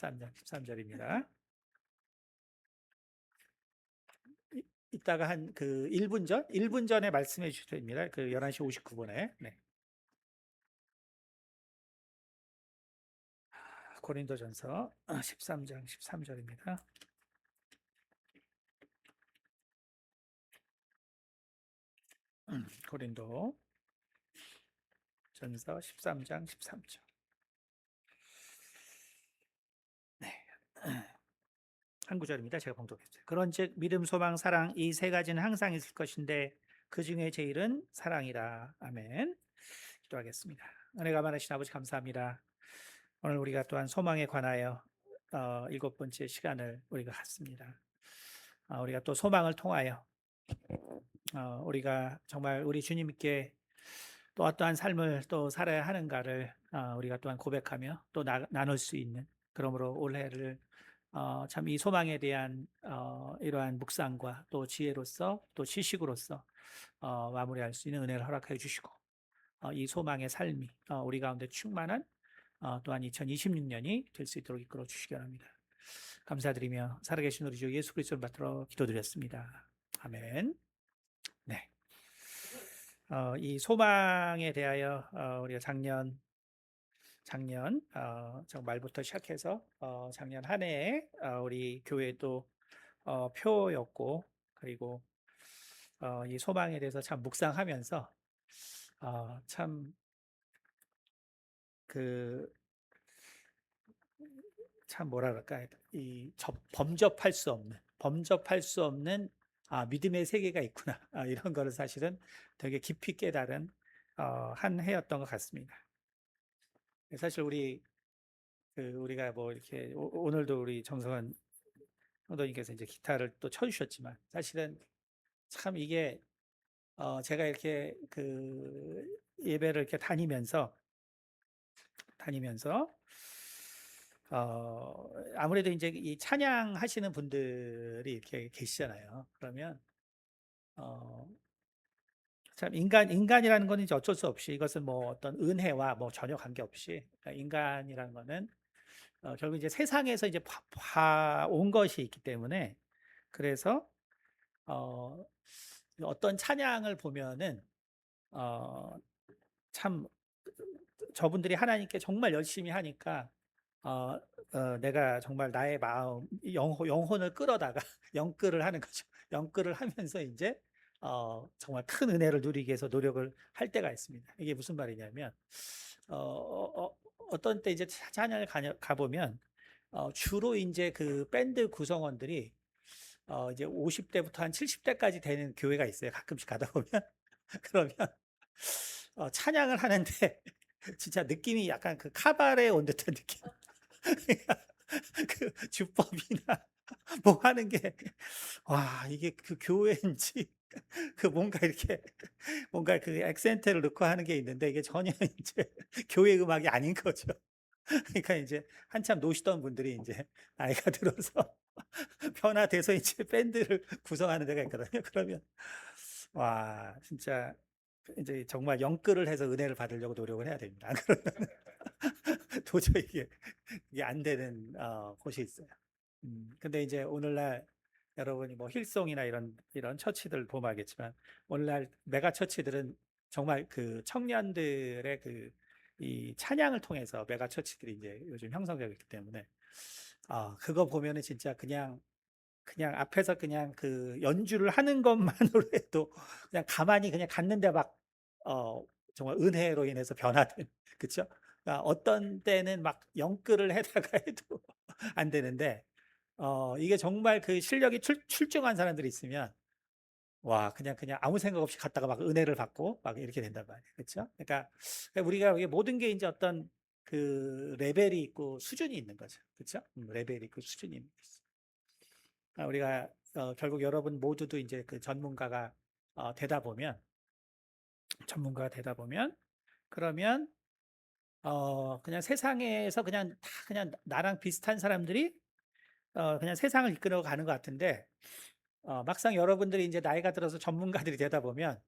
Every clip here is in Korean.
13장 13절입니다. 이따가 한 그 1분 전에 말씀해 주셔야 됩니다. 그 11시 59분에. 네. 고린도전서 13장 13절입니다. 고린도 전서 13장 13절. 네. 한 구절입니다. 제가 봉독했어요. 그런즉 믿음, 소망, 사랑 이 세 가지는 항상 있을 것인데 그 중에 제일은 사랑이라. 아멘. 기도하겠습니다. 은혜가 많으신 아버지 감사합니다. 오늘 우리가 또한 소망에 관하여 7번째 시간을 우리가 갖습니다. 우리가 또 소망을 통하여 우리가 정말 우리 주님께 또 어떠한 삶을 또 살아야 하는가를 우리가 또한 고백하며 또 나눌 수 있는, 그러므로 올해를 참 이 소망에 대한 이러한 묵상과 또 지혜로서 또 지식으로서 마무리할 수 있는 은혜를 허락해 주시고 이 소망의 삶이 우리 가운데 충만한 또한 2026년이 될 수 있도록 이끌어 주시기 바랍니다. 감사드리며 살아계신 우리 주 예수 그리스도를 받들어 기도드렸습니다. 아멘. 네. 이 소망에 대하여 우리가 작년 말부터 시작해서 작년 한 해에 우리 교회도 표였고, 그리고 이 소망에 대해서 참 묵상하면서 참 그 참 뭐라 그럴까, 이 범접할 수 없는 믿음의 세계가 있구나, 이런 거를 사실은 되게 깊이 깨달은 한 해였던 것 같습니다. 사실 우리가 뭐 이렇게 오늘도 우리 정성환 성도님께서 이제 기타를 또 쳐주셨지만, 사실은 참 이게 제가 이렇게 그 예배를 이렇게 다니면서 아무래도 이제 이 찬양하시는 분들이 이렇게 계시잖아요. 그러면 참 인간이라는 거는 이제 어쩔 수 없이, 이것은 뭐 어떤 은혜와 뭐 전혀 관계없이, 그러니까 인간이라는 거는 결국 이제 세상에서 이제 봐온 것이 있기 때문에, 그래서 어떤 찬양을 보면은 참 저분들이 하나님께 정말 열심히 하니까 내가 정말 나의 마음, 영혼을 끌어다가 영끌을 하는 거죠. 영끌을 하면서 이제 정말 큰 은혜를 누리기 위해서 노력을 할 때가 있습니다. 이게 무슨 말이냐면 어떤 때 이제 찬양을 가보면 주로 이제 그 밴드 구성원들이 이제 50대부터 한 70대까지 되는 교회가 있어요. 가끔씩 가다 보면. 그러면 찬양을 하는데 진짜 느낌이 약간 그 카바레 온 듯한 느낌. 그 주법이나 뭐 하는 게, 와, 이게 그 교회인지, 그 뭔가 그 액센트를 넣고 하는 게 있는데, 이게 전혀 이제 교회 음악이 아닌 거죠. 그러니까 이제 한참 노시던 분들이 이제 나이가 들어서 변화돼서 이제 밴드를 구성하는 데가 있거든요. 그러면 와, 진짜 이제 정말 영끌을 해서 은혜를 받으려고 노력을 해야 됩니다. 안 그러면 도저히 이게 안 되는 곳이 있어요. 근데 이제 오늘날 여러분이 뭐 힐송이나 이런 처치들 보면 알겠지만, 오늘날 메가 처치들은 정말 그 청년들의 그 이 찬양을 통해서 메가 처치들이 이제 요즘 형성되고 있기 때문에 그거 보면은 진짜 그냥 앞에서 그냥 그 연주를 하는 것만으로 해도 그냥 가만히 그냥 갔는데 막 정말 은혜로 인해서 변화된, 그쵸? 그러니까 어떤 때는 막 영끌을 해다가 해도 안 되는데 이게 정말 그 실력이 출중한 사람들이 있으면 와, 그냥 아무 생각 없이 갔다가 막 은혜를 받고 막 이렇게 된단 말이에요. 그렇죠? 그러니까 우리가 이게 모든 게 이제 어떤 그 레벨이 있고 수준이 있는 거죠. 그렇죠? 레벨이 있고 수준이 있는 거죠. 우리가 결국 여러분 모두도 이제 그 되다 보면 그러면 그냥 세상에서 그냥 나랑 비슷한 사람들이 그냥 세상을 이끌어 가는 것 같은데, 막상 여러분들이 이제 나이가 들어서 전문가들이 되다 보면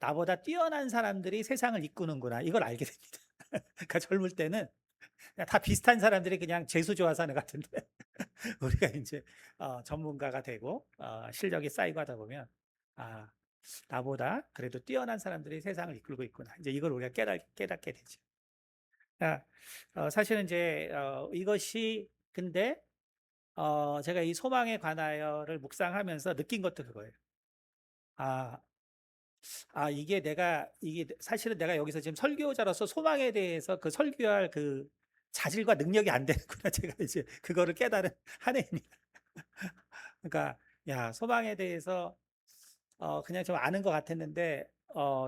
나보다 뛰어난 사람들이 세상을 이끄는구나, 이걸 알게 됩니다. 그러니까 젊을 때는 그냥 다 비슷한 사람들이 그냥 재수 좋아서 하는 것 같은데 우리가 인제 전문가가 되고 실력이 쌓이고 하다 보면 '아 나보다 그래도 뛰어난 사람들이 세상을 이끌고 있구나.' 이제 이걸 우리가 깨닫게 되죠. 그러니까 사실은 인제 이것이 근데 제가 이 소망에 관하여를 묵상하면서 느낀 것도 그거예요. 아 이게 사실은 내가 여기서 지금 설교자로서 소망에 대해서 그 설교할 그 자질과 능력이 안 되는구나. 제가 이제 그거를 깨달은 한 해입니다. 그러니까 야 소망에 대해서 그냥 좀 아는 것 같았는데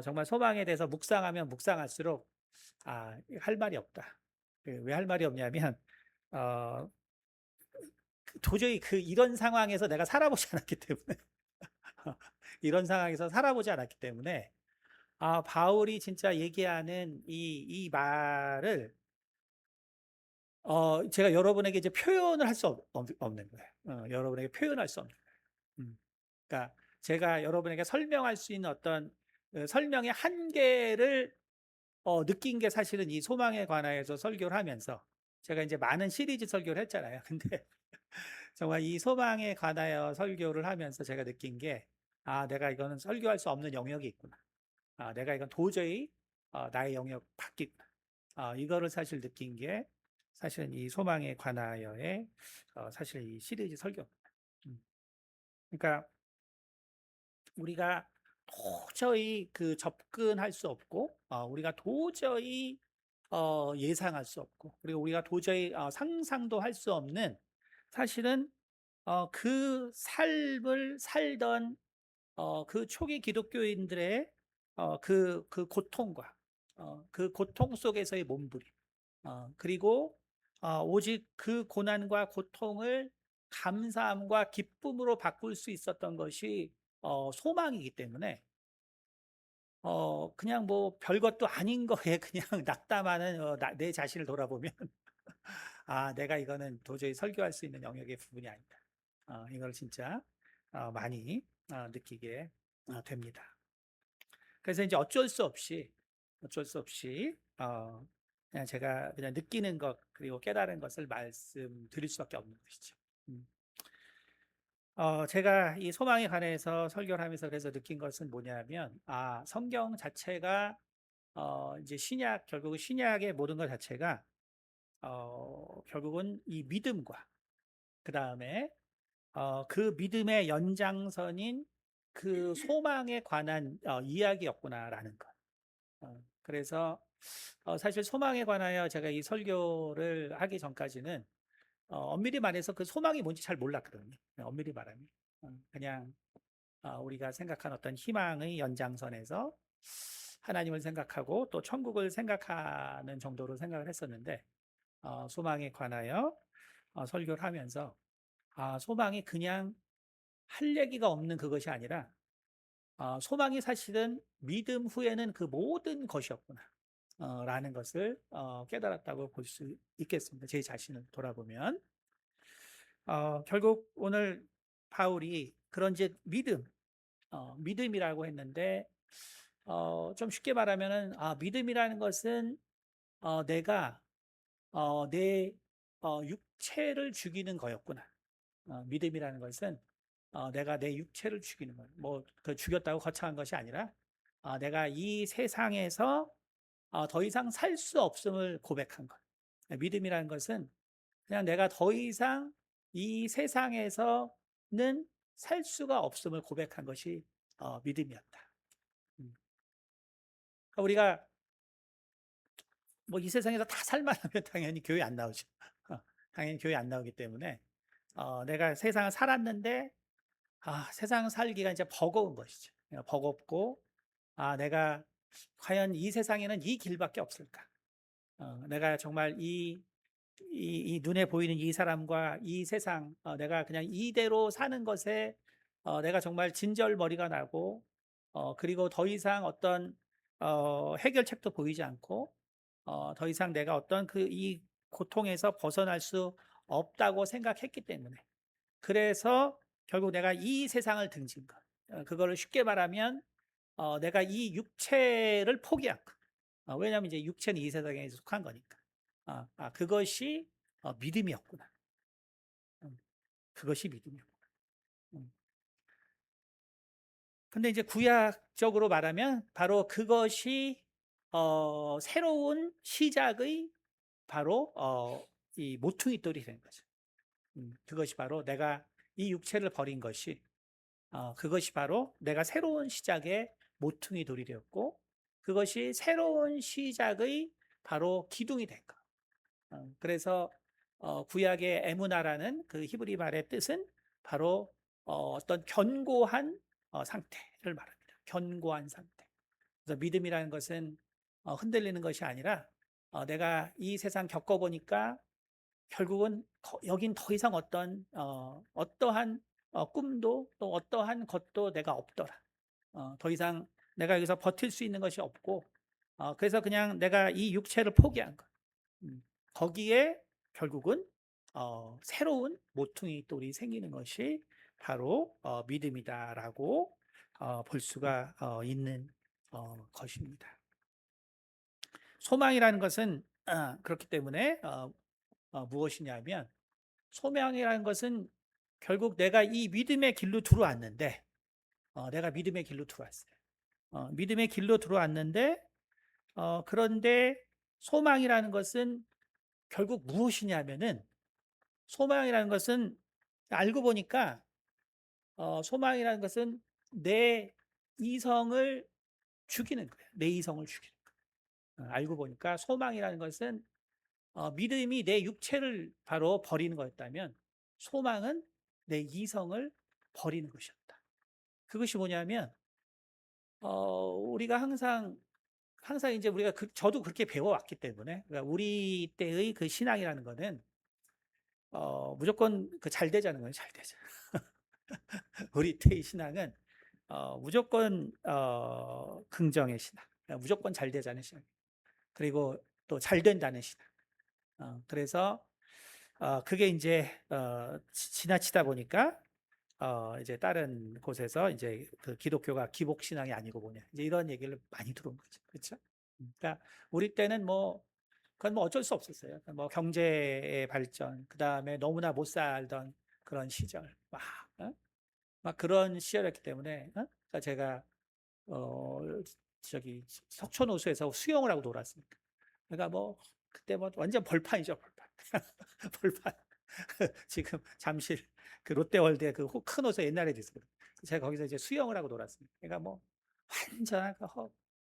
정말 소망에 대해서 묵상하면 묵상할수록 할 말이 없다. 그 왜 할 말이 없냐면 어 도저히 이런 상황에서 내가 살아보지 않았기 때문에 이런 상황에서 살아보지 않았기 때문에 바울이 진짜 얘기하는 이 말을 제가 여러분에게 이제 표현을 할 수 없는 거예요. 여러분에게 표현할 수 없는 거예요. 그러니까 제가 여러분에게 설명할 수 있는 어떤 설명의 한계를 느낀 게 사실은 이 소망에 관하여서 설교를 하면서 제가 이제 많은 시리즈 설교를 했잖아요. 근데 정말 이 소망에 관하여 설교를 하면서 제가 느낀 게 내가 이거는 설교할 수 없는 영역이 있구나. 내가 이건 도저히 나의 영역 밖이구나. 이거를 사실 느낀 게 사실은 이 소망에 관하여의 사실 이 시리즈 설교입니다. 음. 그러니까 우리가 도저히 접근할 수 없고 우리가 도저히 예상할 수 없고 그리고 우리가 도저히 상상도 할 수 없는 사실은 그 삶을 살던 그 초기 기독교인들의 그 고통과 그 고통 속에서의 몸부림 그리고 오직 그 고난과 고통을 감사함과 기쁨으로 바꿀 수 있었던 것이 소망이기 때문에 그냥 뭐 별것도 아닌 거에 그냥 낙담하는 내 자신을 돌아보면 '내가 이거는 도저히 설교할 수 있는 영역의 부분이 아니다.' 이걸 진짜 많이 느끼게 됩니다. 그래서 이제 어쩔 수 없이 그냥 제가 그냥 느끼는 것 그리고 깨달은 것을 말씀드릴 수밖에 없는 것이죠. 음. 제가 이 소망에 관해서 설교를 하면서 그래서 느낀 것은 뭐냐면 성경 자체가 이제 결국은 신약의 모든 것 자체가 결국은 이 믿음과 그다음에 그 믿음의 연장선인 그 소망에 관한 이야기였구나라는 것. 그래서 사실 소망에 관하여 제가 이 설교를 하기 전까지는 엄밀히 말해서 그 소망이 뭔지 잘 몰랐거든요. 엄밀히 말하면. 그냥 우리가 생각한 어떤 희망의 연장선에서 하나님을 생각하고 또 천국을 생각하는 정도로 생각을 했었는데 소망에 관하여 설교를 하면서 소망이 그냥 할 얘기가 없는 그것이 아니라 소망이 사실은 믿음 후에는 그 모든 것이었구나. 라는 것을 깨달았다고 볼 수 있겠습니다. 제 자신을 돌아보면. 결국 오늘 바울이 그런 이제 믿음이라고 했는데, 좀 쉽게 말하면은, 믿음이라는 것은 내가 내 육체를 죽이는 거였구나. 믿음이라는 것은 내가 내 육체를 죽이는 거예요. 뭐, 그 죽였다고 거창한 것이 아니라, 내가 이 세상에서 더 이상 살 수 없음을 고백한 것. 믿음이라는 것은 그냥 내가 더 이상 이 세상에서는 살 수가 없음을 고백한 것이 믿음이었다. 음. 그러니까 우리가 뭐 이 세상에서 다 살만하면 당연히 교회 안 나오죠. 당연히 교회 안 나오기 때문에 내가 세상을 살았는데 세상 살기가 이제 버거운 것이죠. 버겁고 내가 과연 이 세상에는 이 길밖에 없을까? 내가 정말 이 눈에 보이는 이 사람과 이 세상, 내가 그냥 이대로 사는 것에 내가 정말 진절머리가 나고, 그리고 더 이상 어떤 해결책도 보이지 않고, 더 이상 내가 어떤 이 고통에서 벗어날 수 없다고 생각했기 때문에, 그래서 결국 내가 이 세상을 등진 것. 그거를 쉽게 말하면 내가 이 육체를 포기한 것. 왜냐하면 이제 육체는 이 세상에 속한 거니까. 그것이 믿음이었구나. 음, 그것이 믿음이었구나. 음. 근데 이제 구약적으로 말하면 바로 그것이 새로운 시작의 바로 이 모퉁이 돌이 된 거죠. 그것이 바로 내가 이 육체를 버린 것이 그것이 바로 내가 새로운 시작의 모퉁이 돌이 되었고 그것이 새로운 시작의 바로 기둥이 된 거. 그래서 구약의 에무나라는 그 히브리 말의 뜻은 바로 어떤 견고한 상태를 말합니다. 견고한 상태. 그래서 믿음이라는 것은 흔들리는 것이 아니라 내가 이 세상 겪어보니까 결국은 여긴 더 이상 어떠한 꿈도 또 어떠한 것도 내가 없더라. 더 이상 내가 여기서 버틸 수 있는 것이 없고 그래서 그냥 내가 이 육체를 포기한 것. 음, 거기에 결국은 새로운 모퉁이 돌이 생기는 것이 바로 믿음이다라고 볼 수가 있는 것입니다. 소망이라는 것은 그렇기 때문에 무엇이냐면 소망이라는 것은 결국 내가 이 믿음의 길로 들어왔는데 내가 믿음의 길로 들어왔어요. 믿음의 길로 들어왔는데 그런데 소망이라는 것은 결국 무엇이냐면은 소망이라는 것은 알고 보니까 소망이라는 것은 내 이성을 죽이는 거예요. 내 이성을 죽이는 거예요. 알고 보니까 소망이라는 것은 믿음이 내 육체를 바로 버리는 거였다면 소망은 내 이성을 버리는 것이었다. 그것이 뭐냐면 우리가 항상 이제 우리가 저도 그렇게 배워왔기 때문에 그러니까 우리 때의 그 신앙이라는 거는 무조건 그 잘 되자는 거예요. 잘 되자. 우리 때의 신앙은 무조건 긍정의 신앙, 그러니까 무조건 잘 되자는 신앙, 그리고 또 잘 된다는 신앙. 그래서 그게 이제 지나치다 보니까 이제 다른 곳에서 이제 그 기독교가 기복 신앙이 아니고 뭐냐 이제 이런 얘기를 많이 들은 거죠. 그렇죠? 그러니까 우리 때는 뭐 그건 뭐 어쩔 수 없었어요. 그러니까 뭐 경제의 발전, 그 다음에 너무나 못 살던 그런 시절, 막 그런 시절이었기 때문에, 그러니까 제가 어 저기 석촌호수에서 수영을 하고 놀았습니다. 그러니까 뭐 그때 뭐 완전 벌판이죠, 벌판. 벌판. 지금 잠실 그 롯데월드에 그 큰 호수 옛날에 있었거든요. 제가 거기서 이제 수영을 하고 놀았습니다. 그러니까 뭐 완전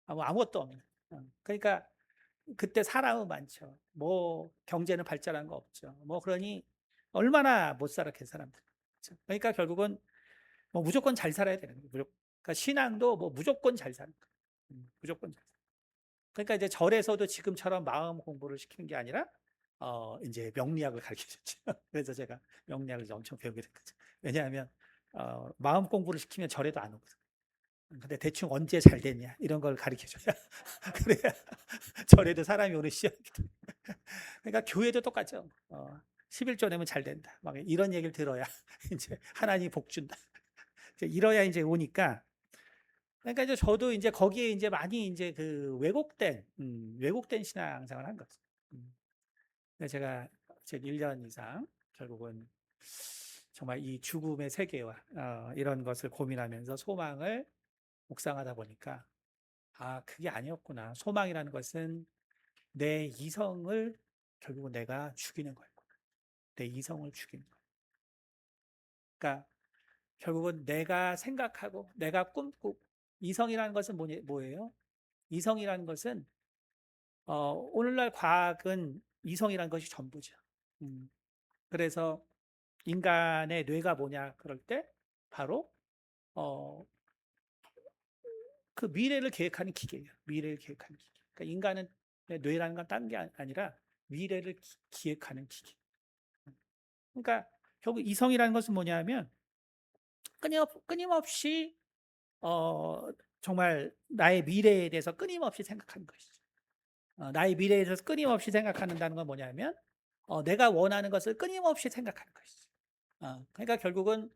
뭐 아무것도 없는. 그러니까 그때 사람은 많죠. 뭐 경제는 발전한 거 없죠. 뭐 그러니 얼마나 못 살았겠 사람들. 그렇죠? 그러니까 결국은 뭐 무조건 잘 살아야 되는 거예요. 그러니까 신앙도 뭐 무조건 잘 사는 거예요. 무조건 잘. 그러니까 이제 절에서도 지금처럼 마음 공부를 시키는 게 아니라 이제 명리학을 가르쳐 줬죠. 그래서 제가 명리학을 엄청 배우게 된 거죠. 왜냐하면 마음 공부를 시키면 절에도 안 오거든. 근데 대충 언제 잘 됐냐 이런 걸 가르쳐 줘야 그래야 절에도 사람이 오는 시작이기 때문에. 그러니까 교회도 똑같죠. 11조 내면 잘 된다. 막 이런 얘기를 들어야 이제 하나님이 복 준다. 이래야 이제 오니까. 그러니까 이제 저도 이제 거기에 이제 많이 이제 그 왜곡된 신앙생활을 한 거죠. 그래서 제가 1년 이상 결국은 정말 이 죽음의 세계와 이런 것을 고민하면서 소망을 묵상하다 보니까 그게 아니었구나. 소망이라는 것은 내 이성을 결국은 내가 죽이는 거였구나. 내 이성을 죽이는 거. 그러니까 결국은 내가 생각하고 내가 꿈꾸고 이성이라는 것은 뭐예요? 이성이라는 것은 오늘날 과학은 이성이라는 것이 전부죠. 음, 그래서 인간의 뇌가 뭐냐 그럴 때 바로 어, 그 미래를 계획하는 기계예요. 미래를 계획하는 기계. 그러니까 인간은 뇌라는 건 딴 게 아니라 미래를 기획하는 기계. 그러니까 결국 이성이라는 것은 뭐냐면 끊임없이 정말 나의 미래에 대해서 끊임없이 생각하는 것이죠. 나의 미래에 대해서 끊임없이 생각한다는 건 뭐냐면 내가 원하는 것을 끊임없이 생각하는 것이죠. 그러니까 결국은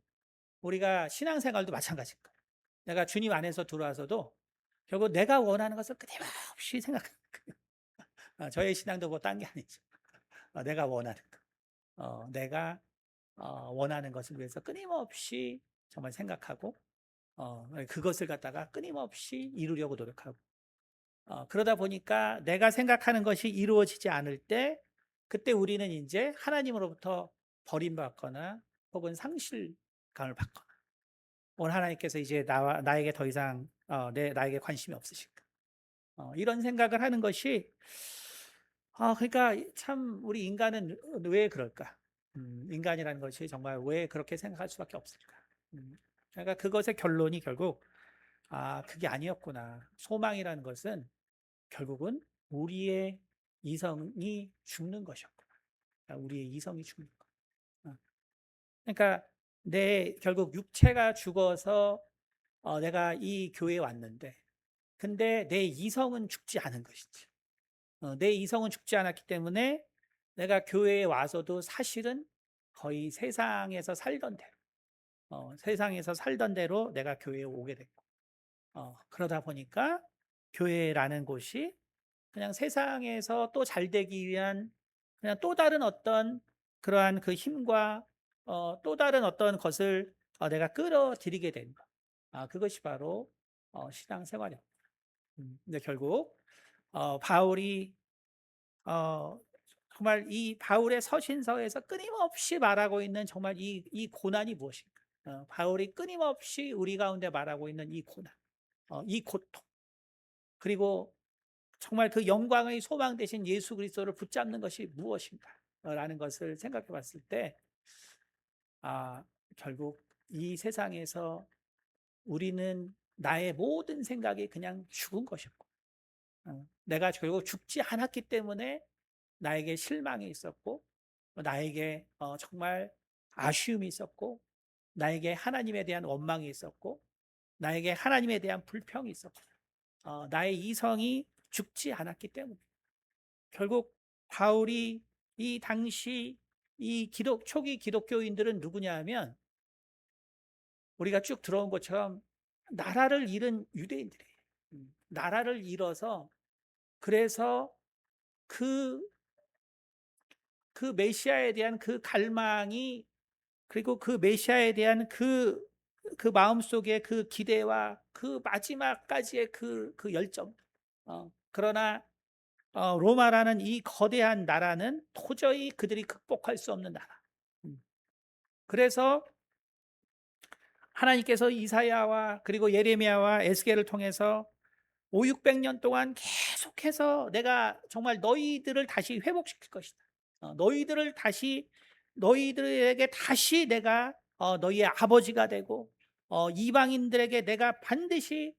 우리가 신앙생활도 마찬가지인 거예요. 내가 주님 안에서 들어와서도 결국 내가 원하는 것을 끊임없이 생각하는 거예요. 저의 신앙도 뭐 딴 게 아니죠. 내가 원하는 거. 내가 원하는 것을 위해서 끊임없이 정말 생각하고 그것을 갖다가 끊임없이 이루려고 노력하고 그러다 보니까 내가 생각하는 것이 이루어지지 않을 때 그때 우리는 이제 하나님으로부터 버림받거나 혹은 상실감을 받거나 오늘 하나님께서 이제 나에게 더 이상 나에게 관심이 없으실까 이런 생각을 하는 것이 그러니까 참 우리 인간은 왜 그럴까? 인간이라는 것이 정말 왜 그렇게 생각할 수밖에 없을까? 그러니까 그것의 결론이 결국 그게 아니었구나. 소망이라는 것은 결국은 우리의 이성이 죽는 것이었구나. 우리의 이성이 죽는 것. 그러니까 내 결국 육체가 죽어서 내가 이 교회에 왔는데, 근데 내 이성은 죽지 않은 것이지. 내 이성은 죽지 않았기 때문에 내가 교회에 와서도 사실은 거의 세상에서 살던 대로 내가 교회에 오게 됐고, 그러다 보니까 교회라는 곳이 그냥 세상에서 또 잘 되기 위한 그냥 또 다른 어떤 그러한 그 힘과 또 다른 어떤 것을 내가 끌어들이게 된 것. 그것이 바로 신앙생활이었다. 근데 결국 바울이 어, 정말 이 바울의 서신서에서 끊임없이 말하고 있는 정말 이 고난이 무엇인가? 바울이 끊임없이 우리 가운데 말하고 있는 이 고난, 이 고통, 그리고 정말 그 영광의 소망 되신 예수 그리스도를 붙잡는 것이 무엇인가? 라는 것을 생각해 봤을 때, 아, 결국 이 세상에서 우리는 나의 모든 생각이 그냥 죽은 것이었고, 내가 결국 죽지 않았기 때문에 나에게 실망이 있었고, 나에게 정말 아쉬움이 있었고, 나에게 하나님에 대한 원망이 있었고, 나에게 하나님에 대한 불평이 있었고, 나의 이성이 죽지 않았기 때문에 결국 바울이 이 당시 이 초기 기독교인들은 누구냐 하면 우리가 쭉 들어온 것처럼 나라를 잃은 유대인들이에요. 나라를 잃어서 그래서 그, 그 메시아에 대한 그 갈망이 그리고 그 메시아에 대한 그 마음속의 그 기대와 그 마지막까지의 그 열정. 그러나 로마라는 이 거대한 나라는 도저히 그들이 극복할 수 없는 나라. 그래서 하나님께서 이사야와 그리고 예레미야와 에스겔을 통해서 5, 600년 동안 계속해서 내가 정말 너희들을 다시 회복시킬 것이다. 너희들에게 다시 내가 너희의 아버지가 되고 이방인들에게 내가 반드시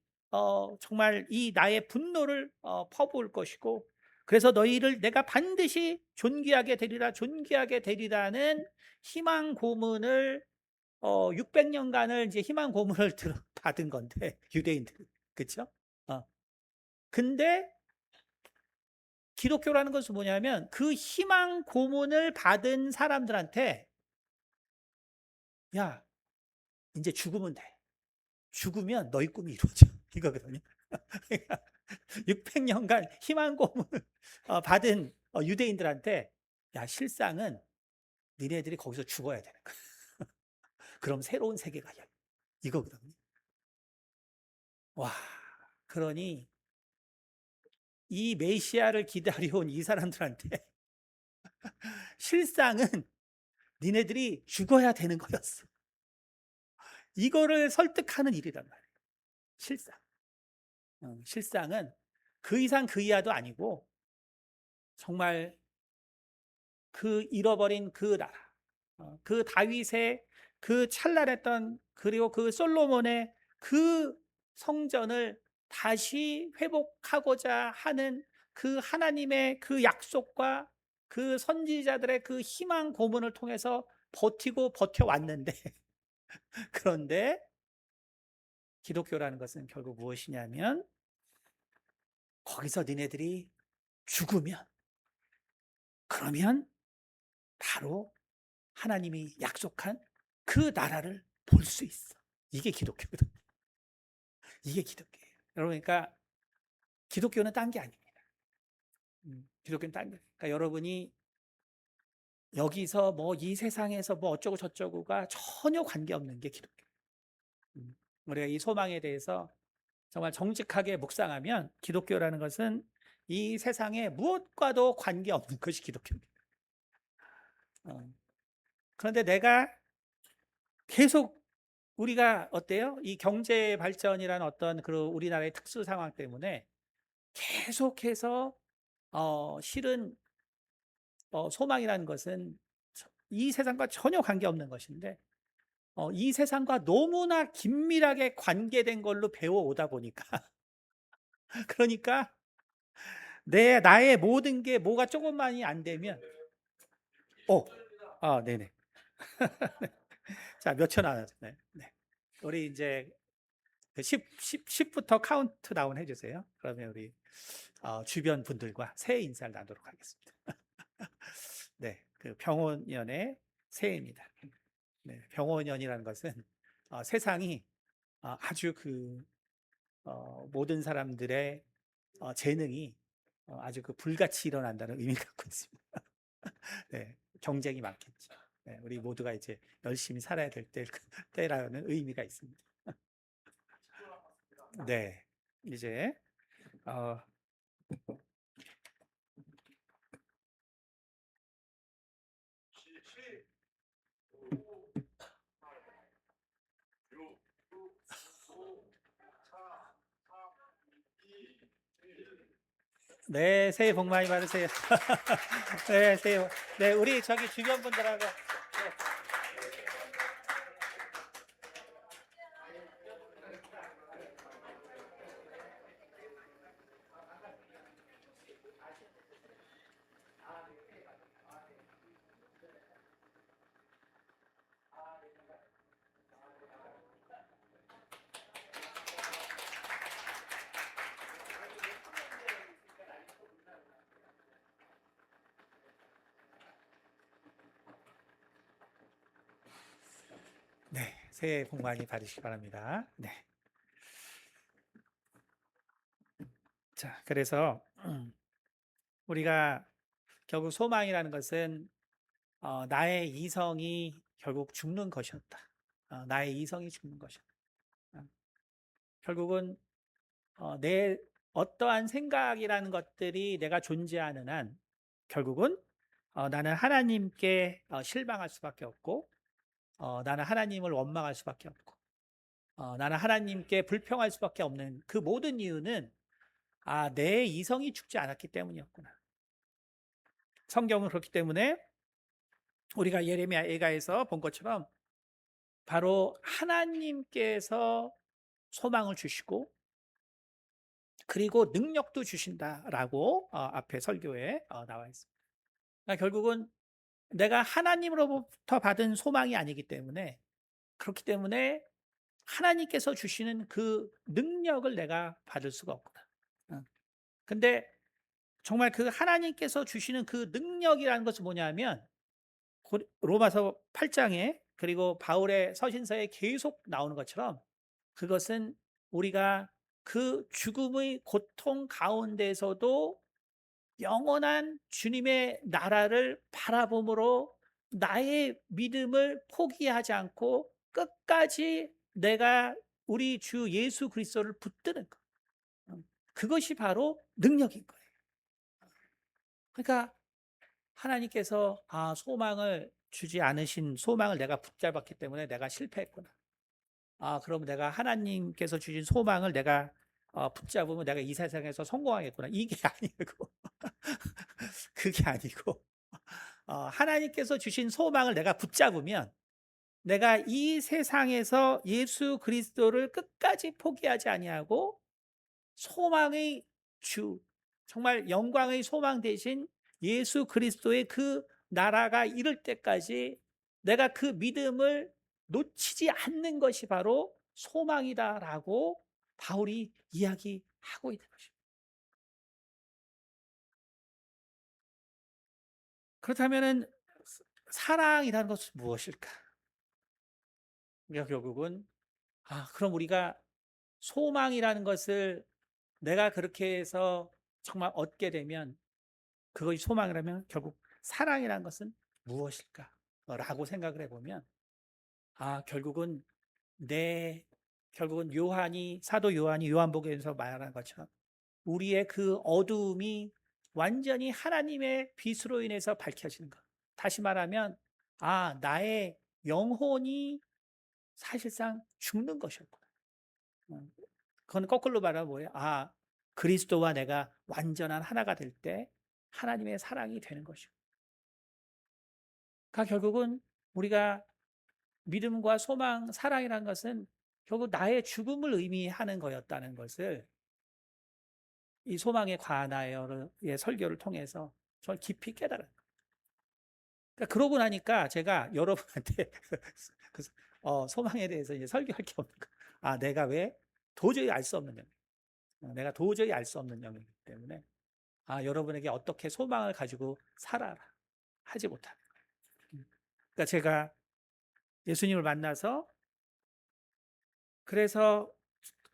정말 이 나의 분노를 퍼부을 것이고 그래서 너희를 내가 반드시 존귀하게 되리라는 희망 고문을 600년간을 이제 희망 고문을 받은 건데 유대인들 그렇죠? 근데 기독교라는 것은 뭐냐면 그 희망 고문을 받은 사람들한테 야 이제 죽으면 돼. 죽으면 너희 꿈이 이루어져. 이거거든요. 600년간 희망 고문을 받은 유대인들한테 야 실상은 니네들이 거기서 죽어야 되는 거야. 그럼 새로운 세계가 열려. 이거거든요. 와 그러니 이 메시아를 기다려온 이 사람들한테 실상은 니네들이 죽어야 되는 거였어. 이거를 설득하는 일이란 말이에요. 실상. 실상은 그 이상 그 이하도 아니고 정말 그 잃어버린 그 나라, 그 다윗의 그 찬란했던 그리고 그 솔로몬의 그 성전을 다시 회복하고자 하는 그 하나님의 그 약속과 그 선지자들의 그 희망 고문을 통해서 버티고 버텨왔는데 그런데 기독교라는 것은 결국 무엇이냐면 거기서 니네들이 죽으면 그러면 바로 하나님이 약속한 그 나라를 볼 수 있어. 이게 기독교거든. 이게 기독교예요. 여러분, 그러니까 기독교는 딴 게 아닙니다. 기독교는 딴 게. 그러니까 여러분이 여기서 뭐 이 세상에서 뭐 어쩌고 저쩌고가 전혀 관계없는 게 기독교. 우리가 이 소망에 대해서 정말 정직하게 묵상하면 기독교라는 것은 이 세상에 무엇과도 관계없는 것이 기독교입니다. 어. 그런데 내가 계속 우리가 어때요? 이 경제 발전이라는 어떤 그 우리나라의 특수 상황 때문에 계속해서 실은 소망이라는 것은 이 세상과 전혀 관계없는 것인데 이 세상과 너무나 긴밀하게 관계된 걸로 배워오다 보니까 그러니까 나의 모든 게 뭐가 조금만이 안 되면 어, 네네. 자, 몇 초 나왔나요? 네. 우리 이제 10부터 카운트다운 해주세요. 그러면 우리 주변 분들과 새해 인사를 나누도록 하겠습니다. 네, 그 병원연의 새해입니다. 네, 병원연이라는 것은 세상이 아주 그 모든 사람들의 재능이 아주 그 불같이 일어난다는 의미를 갖고 있습니다. 네, 경쟁이 많겠죠. 네, 우리 모두가 이제 열심히 살아야 될 때라는 의미가 있습니다. 네, 이제 어, 네, 새해 복 많이 받으세요. 네, 네, 우리 저기 주변 분들하고 네, 새해 복 많이 받으시기 바랍니다. 네. 자, 그래서 우리가 결국 소망이라는 것은 나의 이성이 결국 죽는 것이었다. 나의 이성이 죽는 것이었다. 어, 결국은 내 어떠한 생각이라는 것들이 내가 존재하는 한 결국은 나는 하나님께 실망할 수밖에 없고 나는 하나님을 원망할 수밖에 없고 나는 하나님께 불평할 수밖에 없는 그 모든 이유는 내 이성이 죽지 않았기 때문이었구나. 성경은 그렇기 때문에 우리가 예레미야 예가에서 본 것처럼 바로 하나님께서 소망을 주시고 그리고 능력도 주신다라고 앞에 설교에 나와 있습니다. 그러니까 결국은 내가 하나님으로부터 받은 소망이 아니기 때문에 그렇기 때문에 하나님께서 주시는 그 능력을 내가 받을 수가 없구나. 근데 정말 그 하나님께서 주시는 그 능력이라는 것은 뭐냐면 로마서 8장에 그리고 바울의 서신서에 계속 나오는 것처럼 그것은 우리가 그 죽음의 고통 가운데서도 영원한 주님의 나라를 바라봄으로 나의 믿음을 포기하지 않고 끝까지 내가 우리 주 예수 그리스도를 붙드는 것. 그것이 바로 능력인 거예요. 그러니까 하나님께서 소망을 주지 않으신 소망을 내가 붙잡았기 때문에 내가 실패했구나. 그럼 내가 하나님께서 주신 소망을 내가 붙잡으면 내가 이 세상에서 성공하겠구나. 이게 아니고 그게 아니고 하나님께서 주신 소망을 내가 붙잡으면 내가 이 세상에서 예수 그리스도를 끝까지 포기하지 아니하고 소망의 주, 정말 영광의 소망 대신 예수 그리스도의 그 나라가 이를 때까지 내가 그 믿음을 놓치지 않는 것이 바로 소망이다라고 바울이 이야기하고 있는 것입니다. 그렇다면 사랑이라는 것은 무엇일까? 결국은 그럼 우리가 소망이라는 것을 내가 그렇게 해서 정말 얻게 되면 그것이 소망이라면 결국 사랑이라는 것은 무엇일까? 라고 생각을 해보면, 아, 결국은 사도 요한이 요한복음에서 말한 것처럼 우리의 그 어두움이 완전히 하나님의 빛으로 인해서 밝혀지는 것. 다시 말하면, 아, 나의 영혼이 사실상 죽는 것이었구나. 음, 그건 거꾸로 말하면 뭐예요? 아, 그리스도와 내가 완전한 하나가 될 때 하나님의 사랑이 되는 것이고. 그러니까 결국은 우리가 믿음과 소망, 사랑이라는 것은 결국 나의 죽음을 의미하는 거였다는 것을 이 소망의 관하여의 설교를 통해서 저는 깊이 깨달아요. 그러니까 그러고 나니까 제가 여러분한테 그 소망에 대해서 이제 설교할 게 없는 거. 아, 내가 왜 도저히 알 수 없는 영역. 내가 도저히 알 수 없는 영역이기 때문에 아, 여러분에게 어떻게 소망을 가지고 살아라 하지 못하는 거예요. 그러니까 제가 예수님을 만나서 그래서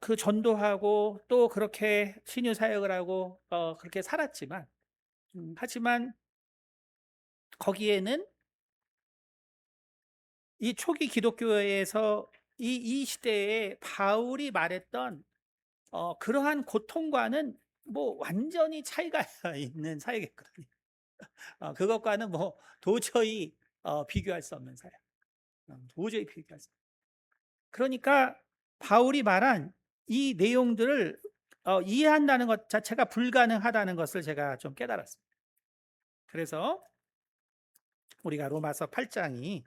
그 전도하고 또 그렇게 신유 사역을 하고 그렇게 살았지만 하지만 거기에는 이 초기 기독교에서 이 시대에 바울이 말했던 그러한 고통과는 뭐 완전히 차이가 있는 사역이거든요. 그것과는 뭐 도저히 비교할 수 없는 사역. 도저히 비교할 수. 그러니까 바울이 말한 이 내용들을 이해한다는 것 자체가 불가능하다는 것을 제가 좀 깨달았습니다. 그래서 우리가 로마서 8장이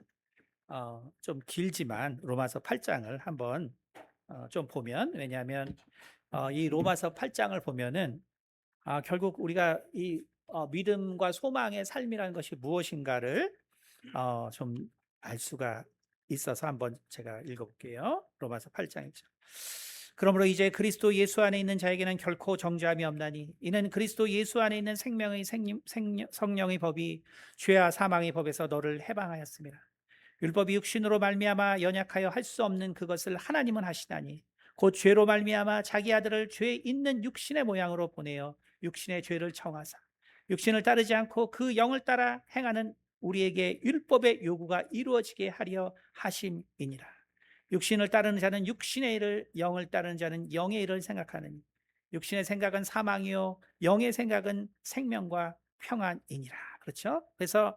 좀 길지만 로마서 8장을 한번 좀 보면, 왜냐하면 이 로마서 8장을 보면은 결국 우리가 이 믿음과 소망의 삶이라는 것이 무엇인가를 좀 알 수가 있어서 한번 제가 읽어볼게요. 로마서 8장이죠. 그러므로 이제 그리스도 예수 안에 있는 자에게는 결코 정죄함이 없나니 이는 그리스도 예수 안에 있는 생명의 성령의 법이 죄와 사망의 법에서 너를 해방하였습니다. 율법이 육신으로 말미암아 연약하여 할 수 없는 그것을 하나님은 하시다니 곧 죄로 말미암아 자기 아들을 죄 있는 육신의 모양으로 보내어 육신의 죄를 청하사 육신을 따르지 않고 그 영을 따라 행하는 우리에게 율법의 요구가 이루어지게 하려 하심이니라. 육신을 따르는 자는 육신의 일을, 영을 따르는 자는 영의 일을 생각하느니 육신의 생각은 사망이요 영의 생각은 생명과 평안이니라. 그렇죠? 그래서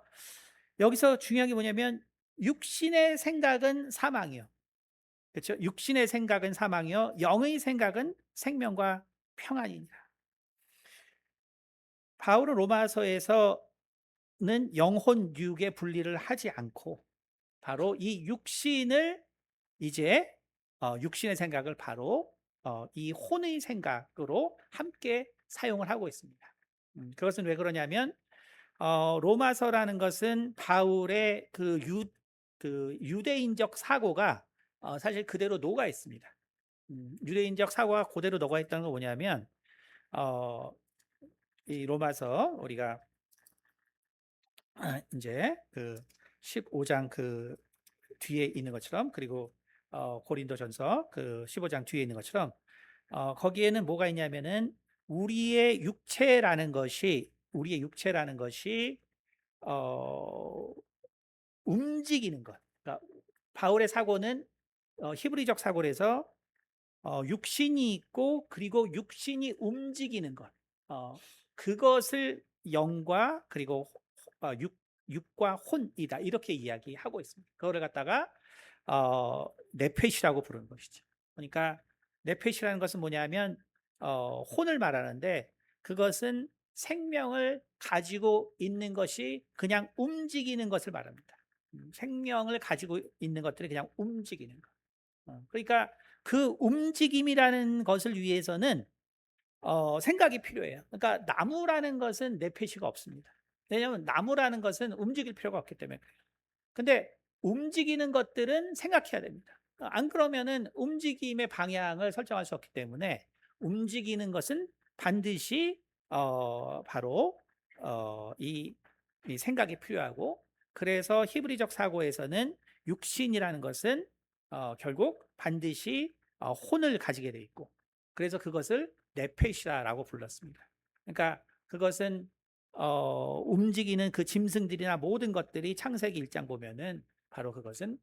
여기서 중요한 게 뭐냐면 육신의 생각은 사망이요. 그렇죠? 육신의 생각은 사망이요 영의 생각은 생명과 평안이니라. 바울은 로마서에서는 영혼 육의 분리를 하지 않고 바로 이 육신을 이제 육신의 생각을 바로 이 혼의 생각으로 함께 사용을 하고 있습니다. 그것은 왜 그러냐면 로마서라는 것은 바울의 그 유대인적 사고가 사실 그대로 녹아 있습니다. 유대인적 사고가 그대로 녹아 있다는 건 뭐냐면 이 로마서 우리가 이제 그 15장 그 뒤에 있는 것처럼, 그리고 고린도전서 그 15장 뒤에 있는 것처럼 거기에는 뭐가 있냐면은 우리의 육체라는 것이 움직이는 것. 그러니까 바울의 사고는 히브리적 사고에서 육신이 있고 그리고 육신이 움직이는 것. 그것을 영과 그리고 육과 혼이다 이렇게 이야기하고 있습니다. 그거를 갖다가 네페시라고 부르는 것이죠. 그러니까 네페시라는 것은 뭐냐면 혼을 말하는데 그것은 생명을 가지고 있는 것이 그냥 움직이는 것을 말합니다. 생명을 가지고 있는 것들이 그냥 움직이는 것. 그러니까 그 움직임이라는 것을 위해서는 생각이 필요해요. 그러니까 나무라는 것은 뇌폐시가 없습니다. 왜냐하면 나무라는 것은 움직일 필요가 없기 때문에 그래요. 근데 움직이는 것들은 생각해야 됩니다. 안 그러면은 움직임의 방향을 설정할 수 없기 때문에 움직이는 것은 반드시 바로 이 생각이 필요하고, 그래서 히브리적 사고에서는 육신이라는 것은 결국 반드시 혼을 가지게 돼 있고, 그래서 그것을 네페시라라고 불렀습니다. 그러니까 그것은 움직이는 그 짐승들이나 모든 것들이 창세기 1장 보면은 바로 그것은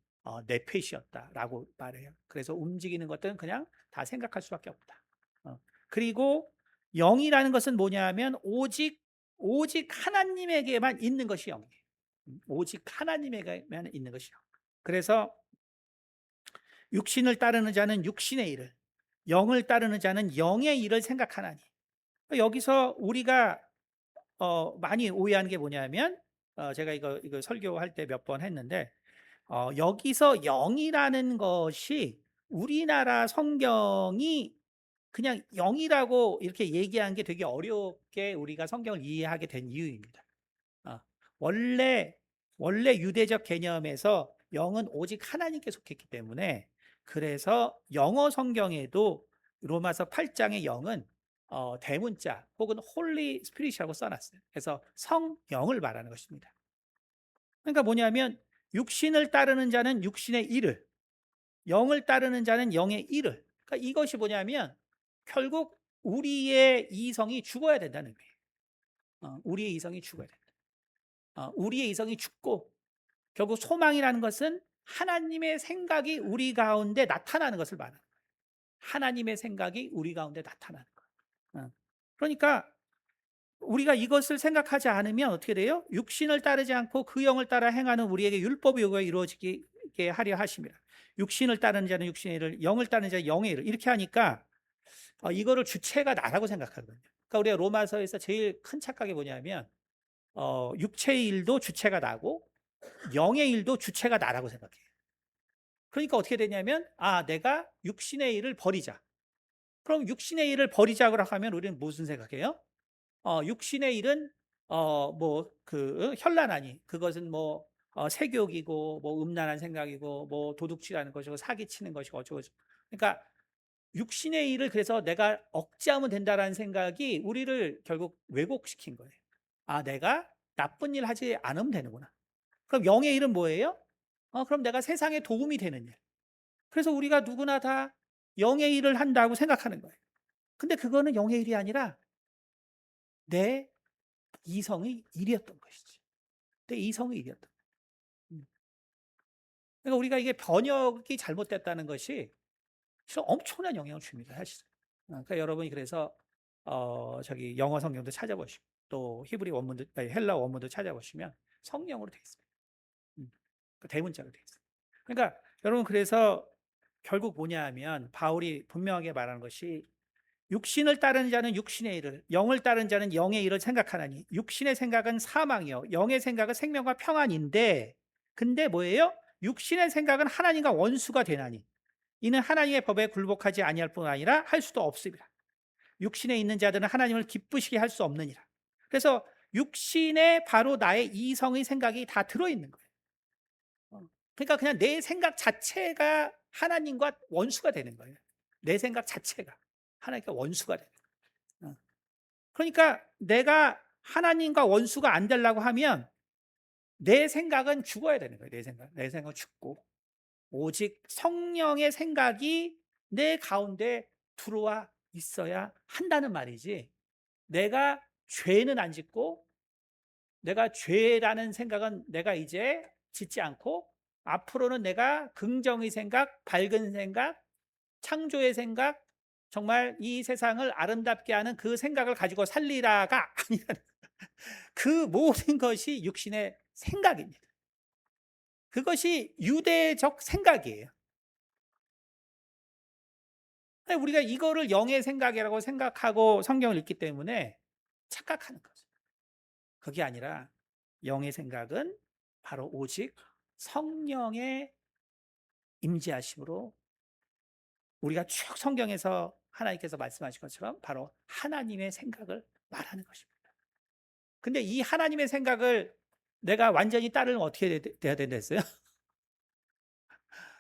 뇌팻이었다라고 말해요. 그래서 움직이는 것들은 그냥 다 생각할 수밖에 없다. 그리고 영이라는 것은 뭐냐면 오직 하나님에게만 있는 것이 영이에요. 오직 하나님에게만 있는 것이 영. 그래서 육신을 따르는 자는 육신의 일을, 영을 따르는 자는 영의 일을 생각하나니. 여기서 우리가 많이 오해하는 게 뭐냐면, 제가 이거 설교할 때 몇 번 했는데, 여기서 영이라는 것이 우리나라 성경이 그냥 영이라고 이렇게 얘기한 게 되게 어렵게 우리가 성경을 이해하게 된 이유입니다. 어, 원래 유대적 개념에서 영은 오직 하나님께 속했기 때문에, 그래서 영어 성경에도 로마서 8장의 영은 대문자 혹은 홀리 스피릿이라고 써놨어요. 그래서 성령을 말하는 것입니다. 그러니까 뭐냐면 육신을 따르는 자는 육신의 일을, 영을 따르는 자는 영의 일을. 그러니까 이것이 뭐냐면 결국 우리의 이성이 죽어야 된다는 거예요. 우리의 이성이 죽어야 된다. 우리의 이성이 죽고 결국 소망이라는 것은 하나님의 생각이 우리 가운데 나타나는 것을 말하는 거예요. 하나님의 생각이 우리 가운데 나타나는 거예요. 그러니까 우리가 이것을 생각하지 않으면 어떻게 돼요? 육신을 따르지 않고 그 영을 따라 행하는 우리에게 율법의 요구가 이루어지게 하려 하십니다. 육신을 따르는 자는 육신의 일을, 영을 따르는 자는 영의 일을, 이렇게 하니까 이거를 주체가 나라고 생각하거든요. 그러니까 우리가 로마서에서 제일 큰 착각이 뭐냐면 육체의 일도 주체가 나고 영의 일도 주체가 나라고 생각해요. 그러니까 어떻게 되냐면 내가 육신의 일을 버리자. 그럼 육신의 일을 버리자고 하면 우리는 무슨 생각해요? 육신의 일은 뭐 그 현란하니 그것은 뭐 세욕이고 뭐 음란한 생각이고 뭐 도둑질하는 것이고 사기치는 것이고 어쩌고 저쩌고. 그러니까 육신의 일을 그래서 내가 억제하면 된다라는 생각이 우리를 결국 왜곡시킨 거예요. 내가 나쁜 일 하지 않으면 되는구나. 그럼 영의 일은 뭐예요? 그럼 내가 세상에 도움이 되는 일. 그래서 우리가 누구나 다 영의 일을 한다고 생각하는 거예요. 근데 그거는 영의 일이 아니라 내 이성의 일이었던 것이지. 내 이성의 일이었던 거예요. 그러니까 우리가 이게 번역이 잘못됐다는 것이 엄청난 영향을 줍니다, 사실. 그러니까 여러분이 그래서 저기 영어 성경도 찾아보시고 또 히브리 원문도 헬라 원문도 찾아보시면 성령으로 되어 있습니다. 그 대문자로 되어 있어요. 그러니까 여러분 그래서 결국 뭐냐 하면 바울이 분명하게 말하는 것이 육신을 따르는 자는 육신의 일을, 영을 따르는 자는 영의 일을 생각하나니 육신의 생각은 사망이요 영의 생각은 생명과 평안인데, 근데 뭐예요? 육신의 생각은 하나님과 원수가 되나니 이는 하나님의 법에 굴복하지 아니할 뿐 아니라 할 수도 없습니다. 육신에 있는 자들은 하나님을 기쁘시게 할 수 없느니라. 그래서 육신에 바로 나의 이성의 생각이 다 들어있는 거예요. 그러니까 그냥 내 생각 자체가 하나님과 원수가 되는 거예요. 내 생각 자체가 하나님과 원수가 되는 거예요. 그러니까 내가 하나님과 원수가 안 되려고 하면 내 생각은 죽어야 되는 거예요. 내 생각은 죽고 오직 성령의 생각이 내 가운데 들어와 있어야 한다는 말이지. 내가 죄는 안 짓고 내가 죄라는 생각은 내가 이제 짓지 않고 앞으로는 내가 긍정의 생각, 밝은 생각, 창조의 생각, 정말 이 세상을 아름답게 하는 그 생각을 가지고 살리라가 아니라 그 모든 것이 육신의 생각입니다. 그것이 유대적 생각이에요. 우리가 이거를 영의 생각이라고 생각하고 성경을 읽기 때문에 착각하는 거죠. 그게 아니라 영의 생각은 바로 오직 성령의 임재하심으로 우리가 쭉 성경에서 하나님께서 말씀하신 것처럼 바로 하나님의 생각을 말하는 것입니다. 근데 이 하나님의 생각을 내가 완전히 따르면 어떻게 돼야 된다 했어요?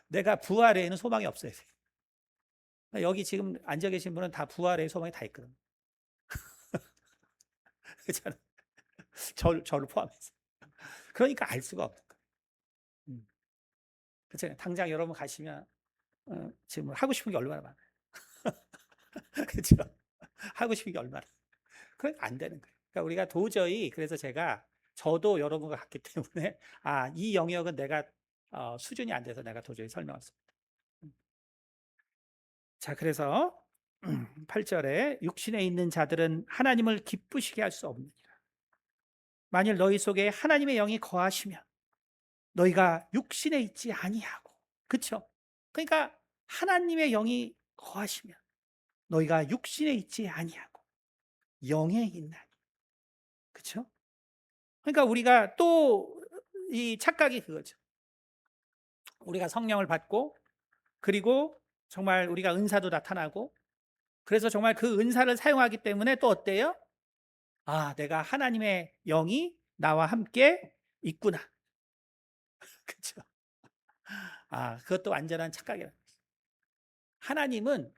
내가 부활에는 소망이 없어야 돼요. 여기 지금 앉아 계신 분은 다 부활의 소망이 다 있거든요. 그렇잖아요. 저를 포함해서. 그러니까 알 수가 없는 거예요. 그렇잖아요. 당장 여러분 가시면 지금 하고 싶은 게 얼마나 많아요. 그렇죠? 하고 싶은 게 얼마나. 그러니까 안 되는 거예요. 그러니까 우리가 도저히, 그래서 저도 여러분과 같기 때문에 이 영역은 내가 수준이 안 돼서 내가 도저히 설명할 수 없다. 자, 그래서 8절에 육신에 있는 자들은 하나님을 기쁘시게 할 수 없느니라. 만일 너희 속에 하나님의 영이 거하시면 너희가 육신에 있지 아니하고. 그렇죠? 그러니까 하나님의 영이 거하시면 너희가 육신에 있지 아니하고 영에 있나니. 그렇죠? 그러니까 우리가 또 이 착각이 그거죠. 우리가 성령을 받고, 그리고 정말 우리가 은사도 나타나고, 그래서 정말 그 은사를 사용하기 때문에 또 어때요? 내가 하나님의 영이 나와 함께 있구나. 그렇죠? 그것도 완전한 착각이라. 하나님은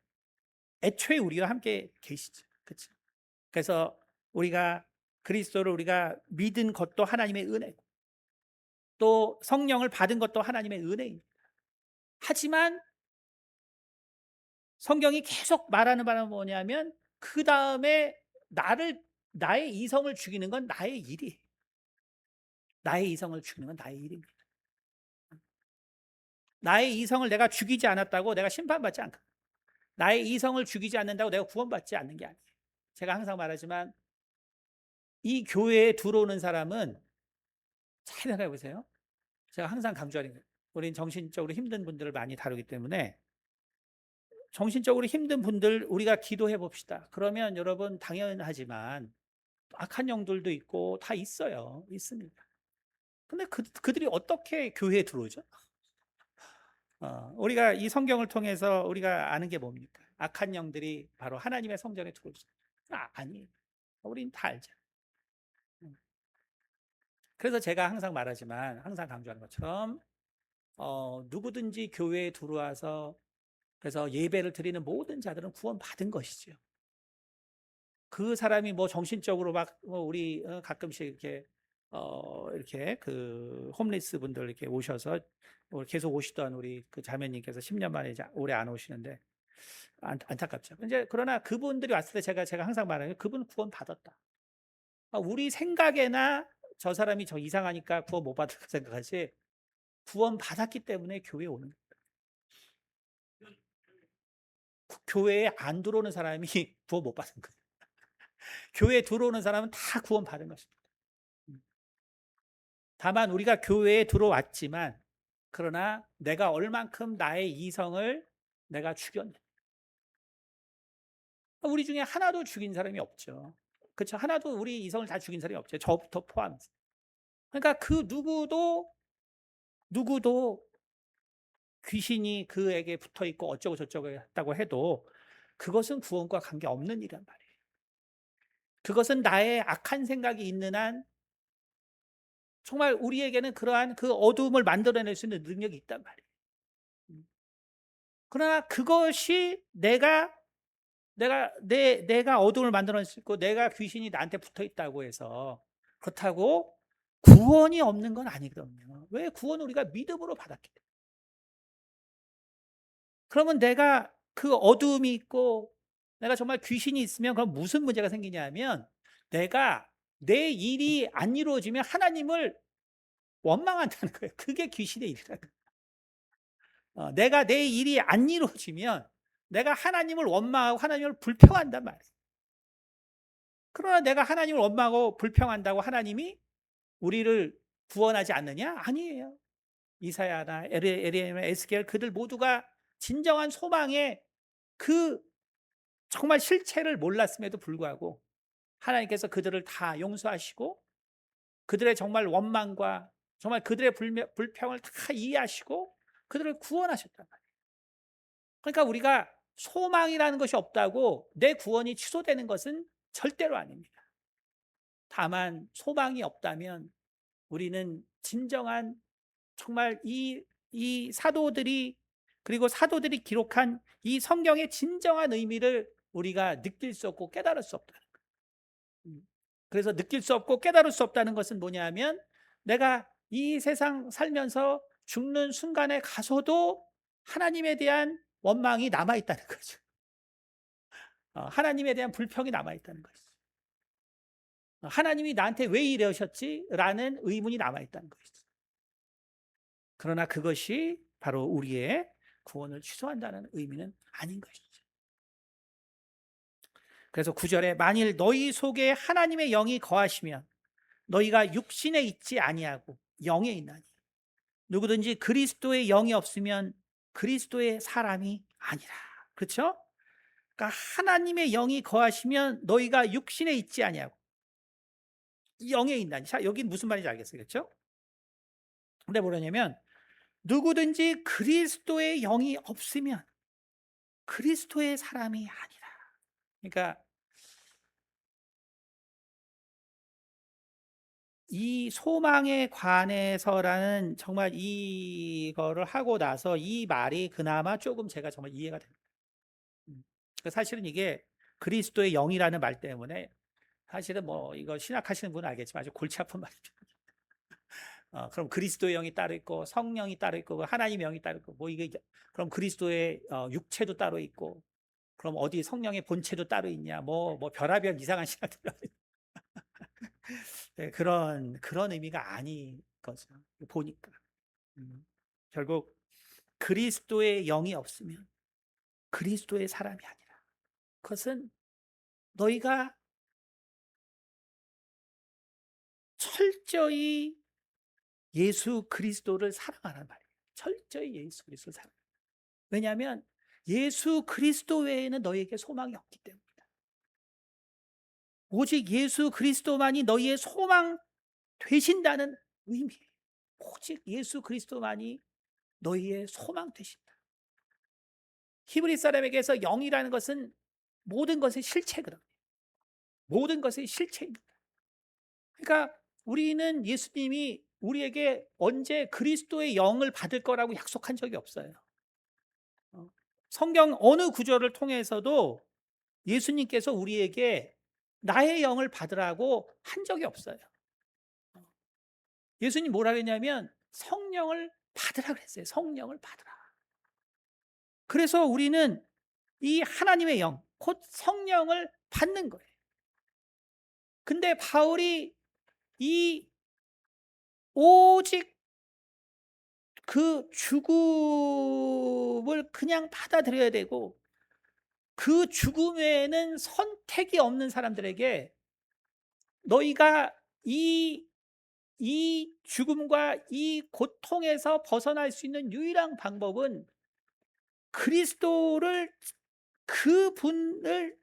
애초에 우리와 함께 계시죠. 그렇죠? 그래서 우리가 그리스도를 우리가 믿은 것도 하나님의 은혜고, 또 성령을 받은 것도 하나님의 은혜입니다. 하지만 성경이 계속 말하는 바는 뭐냐면, 그 다음에 나의 이성을 죽이는 건 나의 일이에요. 나의 이성을 죽이는 건 나의 일입니다. 나의 이성을 내가 죽이지 않았다고 내가 심판받지 않고, 나의 이성을 죽이지 않는다고 내가 구원받지 않는 게 아니에요. 제가 항상 말하지만, 이 교회에 들어오는 사람은 잘 생각해 보세요. 제가 항상 강조하는 거예요. 우린 정신적으로 힘든 분들을 많이 다루기 때문에, 정신적으로 힘든 분들 우리가 기도해 봅시다. 그러면 여러분, 당연하지만 악한 영들도 있고 다 있어요. 있습니다. 근데 그들이 어떻게 교회에 들어오죠? 우리가 이 성경을 통해서 우리가 아는 게 뭡니까? 악한 영들이 바로 하나님의 성전에 들어오죠. 아니에요. 우린 다 알죠. 그래서 제가 항상 말하지만, 항상 강조하는 것처럼, 누구든지 교회에 들어와서 그래서 예배를 드리는 모든 자들은 구원받은 것이죠. 그 사람이 뭐 정신적으로 우리 가끔씩 이렇게 그 홈리스 분들 이렇게 오셔서 계속 오시던 우리 그 자매님께서 10년 만에 이제 올해 안 오시는데 안타깝죠. 이제 그러나 그분들이 왔을 때 제가 항상 말하는 게, 그분 구원 받았다. 우리 생각에나 저 사람이 저 이상하니까 구원 못 받을 거 생각하지, 구원 받았기 때문에 교회에 오는 거예요. 교회에 안 들어오는 사람이 구원 못 받은 거예요. 교회에 들어오는 사람은 다 구원 받은 것입니다. 다만 우리가 교회에 들어왔지만, 그러나 내가 얼만큼 나의 이성을 내가 죽였냐. 우리 중에 하나도 죽인 사람이 없죠. 그렇죠? 하나도 우리 이성을 다 죽인 사람이 없죠. 저부터 포함해서. 그러니까 그 누구도 귀신이 그에게 붙어 있고 어쩌고 저쩌고 했다고 해도 그것은 구원과 관계없는 일이란 말이에요. 그것은 나의 악한 생각이 있는 한 정말 우리에게는 그러한 그 어두움을 만들어낼 수 있는 능력이 있단 말이에요. 그러나 그것이 내가 어둠을 만들어낼 수 있고, 내가 귀신이 나한테 붙어 있다고 해서 그렇다고 구원이 없는 건 아니거든요. 왜? 구원을 우리가 믿음으로 받았기 때문에. 그러면 내가 그 어두움이 있고 내가 정말 귀신이 있으면 그럼 무슨 문제가 생기냐면, 내가 내 일이 안 이루어지면 하나님을 원망한다는 거예요. 그게 귀신의 일이라는 거예요. 내가 내 일이 안 이루어지면 내가 하나님을 원망하고 하나님을 불평한단 말이에요. 그러나 내가 하나님을 원망하고 불평한다고 하나님이 우리를 구원하지 않느냐? 아니에요. 이사야나 에레미야, 에스겔 그들 모두가 진정한 소망의 그 정말 실체를 몰랐음에도 불구하고 하나님께서 그들을 다 용서하시고, 그들의 정말 원망과 정말 그들의 불평을 다 이해하시고 그들을 구원하셨단 말이에요. 그러니까 우리가 소망이라는 것이 없다고 내 구원이 취소되는 것은 절대로 아닙니다. 다만 소망이 없다면 우리는 진정한 정말 이 사도들이, 그리고 사도들이 기록한 이 성경의 진정한 의미를 우리가 느낄 수 없고 깨달을 수 없다는 거예요. 그래서 느낄 수 없고 깨달을 수 없다는 것은 뭐냐면, 내가 이 세상 살면서 죽는 순간에 가서도 하나님에 대한 원망이 남아있다는 거죠. 하나님에 대한 불평이 남아있다는 거죠. 하나님이 나한테 왜 이러셨지? 라는 의문이 남아있다는 것이죠. 그러나 그것이 바로 우리의 구원을 취소한다는 의미는 아닌 것이죠. 그래서 9절에 만일 너희 속에 하나님의 영이 거하시면 너희가 육신에 있지 아니하고 영에 있나니 누구든지 그리스도의 영이 없으면 그리스도의 사람이 아니라. 그렇죠? 그러니까 하나님의 영이 거하시면 너희가 육신에 있지 아니하고 영에 있나니. 자, 여기 무슨 말인지 알겠어요. 그렇죠? 근데 뭐냐면 누구든지 그리스도의 영이 없으면 그리스도의 사람이 아니라. 그러니까 이 소망에 관해서라는 정말 이거를 하고 나서 이 말이 그나마 조금 제가 정말 이해가 됩니다. 사실은 이게 그리스도의 영이라는 말 때문에 사실은 뭐 이거 신학하시는 분은 알겠지만 아주 골치 아픈 말입니다. 그럼 그리스도의 영이 따로 있고 성령이 따로 있고 하나님의 영이 따로 있고 뭐 이게 그럼 그리스도의 육체도 따로 있고 그럼 어디 성령의 본체도 따로 있냐 뭐 별의별 이상한 신학들 네, 그런 의미가 아닌 거죠. 보니까 결국 그리스도의 영이 없으면 그리스도의 사람이 아니라. 그것은 너희가 철저히 예수 그리스도를 사랑하는 말이에요. 철저히 예수 그리스도를 사랑. 왜냐하면 예수 그리스도 외에는 너희에게 소망이 없기 때문이다. 오직 예수 그리스도만이 너희의 소망 되신다는 의미예요. 오직 예수 그리스도만이 너희의 소망 되신다. 히브리 사람에게서 영이라는 것은 모든 것의 실체거든요. 모든 것의 실체입니다. 그러니까 우리는 예수님이 우리에게 언제 그리스도의 영을 받을 거라고 약속한 적이 없어요. 성경 어느 구절을 통해서도 예수님께서 우리에게 나의 영을 받으라고 한 적이 없어요. 예수님 뭐라 그랬냐면 성령을 받으라 그랬어요. 성령을 받으라. 그래서 우리는 이 하나님의 영, 곧 성령을 받는 거예요. 근데 바울이 이 오직 그 죽음을 그냥 받아들여야 되고 그 죽음에는 선택이 없는 사람들에게 너희가 이 죽음과 이 고통에서 벗어날 수 있는 유일한 방법은 그리스도를 그분을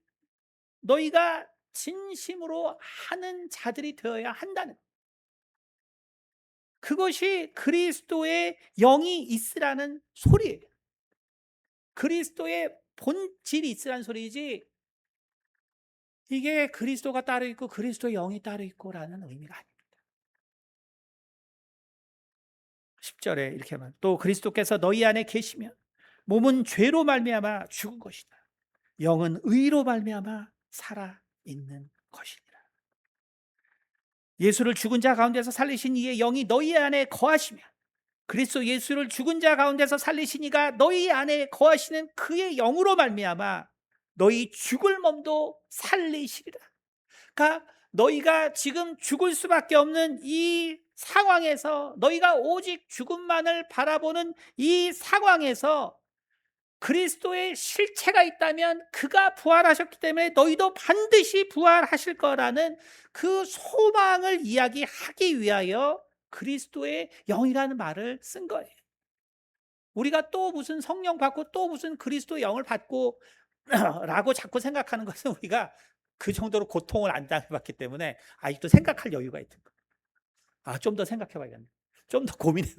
너희가 진심으로 하는 자들이 되어야 한다는 그것이 그리스도의 영이 있으라는 소리예요. 그리스도의 본질이 있으라는 소리이지 이게 그리스도가 따로 있고 그리스도의 영이 따로 있고라는 의미가 아닙니다. 10절에 이렇게 말. 또 그리스도께서 너희 안에 계시면 몸은 죄로 말미암아 죽은 것이다. 영은 의로 말미암아 살아 있는 것이니라. 예수를 죽은 자 가운데서 살리신 이의 영이 너희 안에 거하시면 그리스도 예수를 죽은 자 가운데서 살리신 이가 너희 안에 거하시는 그의 영으로 말미암아 너희 죽을 몸도 살리시리라. 그러니까 너희가 지금 죽을 수밖에 없는 이 상황에서 너희가 오직 죽음만을 바라보는 이 상황에서 그리스도의 실체가 있다면 그가 부활하셨기 때문에 너희도 반드시 부활하실 거라는 그 소망을 이야기하기 위하여 그리스도의 영이라는 말을 쓴 거예요. 우리가 또 무슨 성령 받고 또 무슨 그리스도의 영을 받고 라고 자꾸 생각하는 것은 우리가 그 정도로 고통을 안 당해봤기 때문에 아직도 생각할 여유가 있는 거예요. 좀 더 생각해봐야겠네. 좀 더 고민해.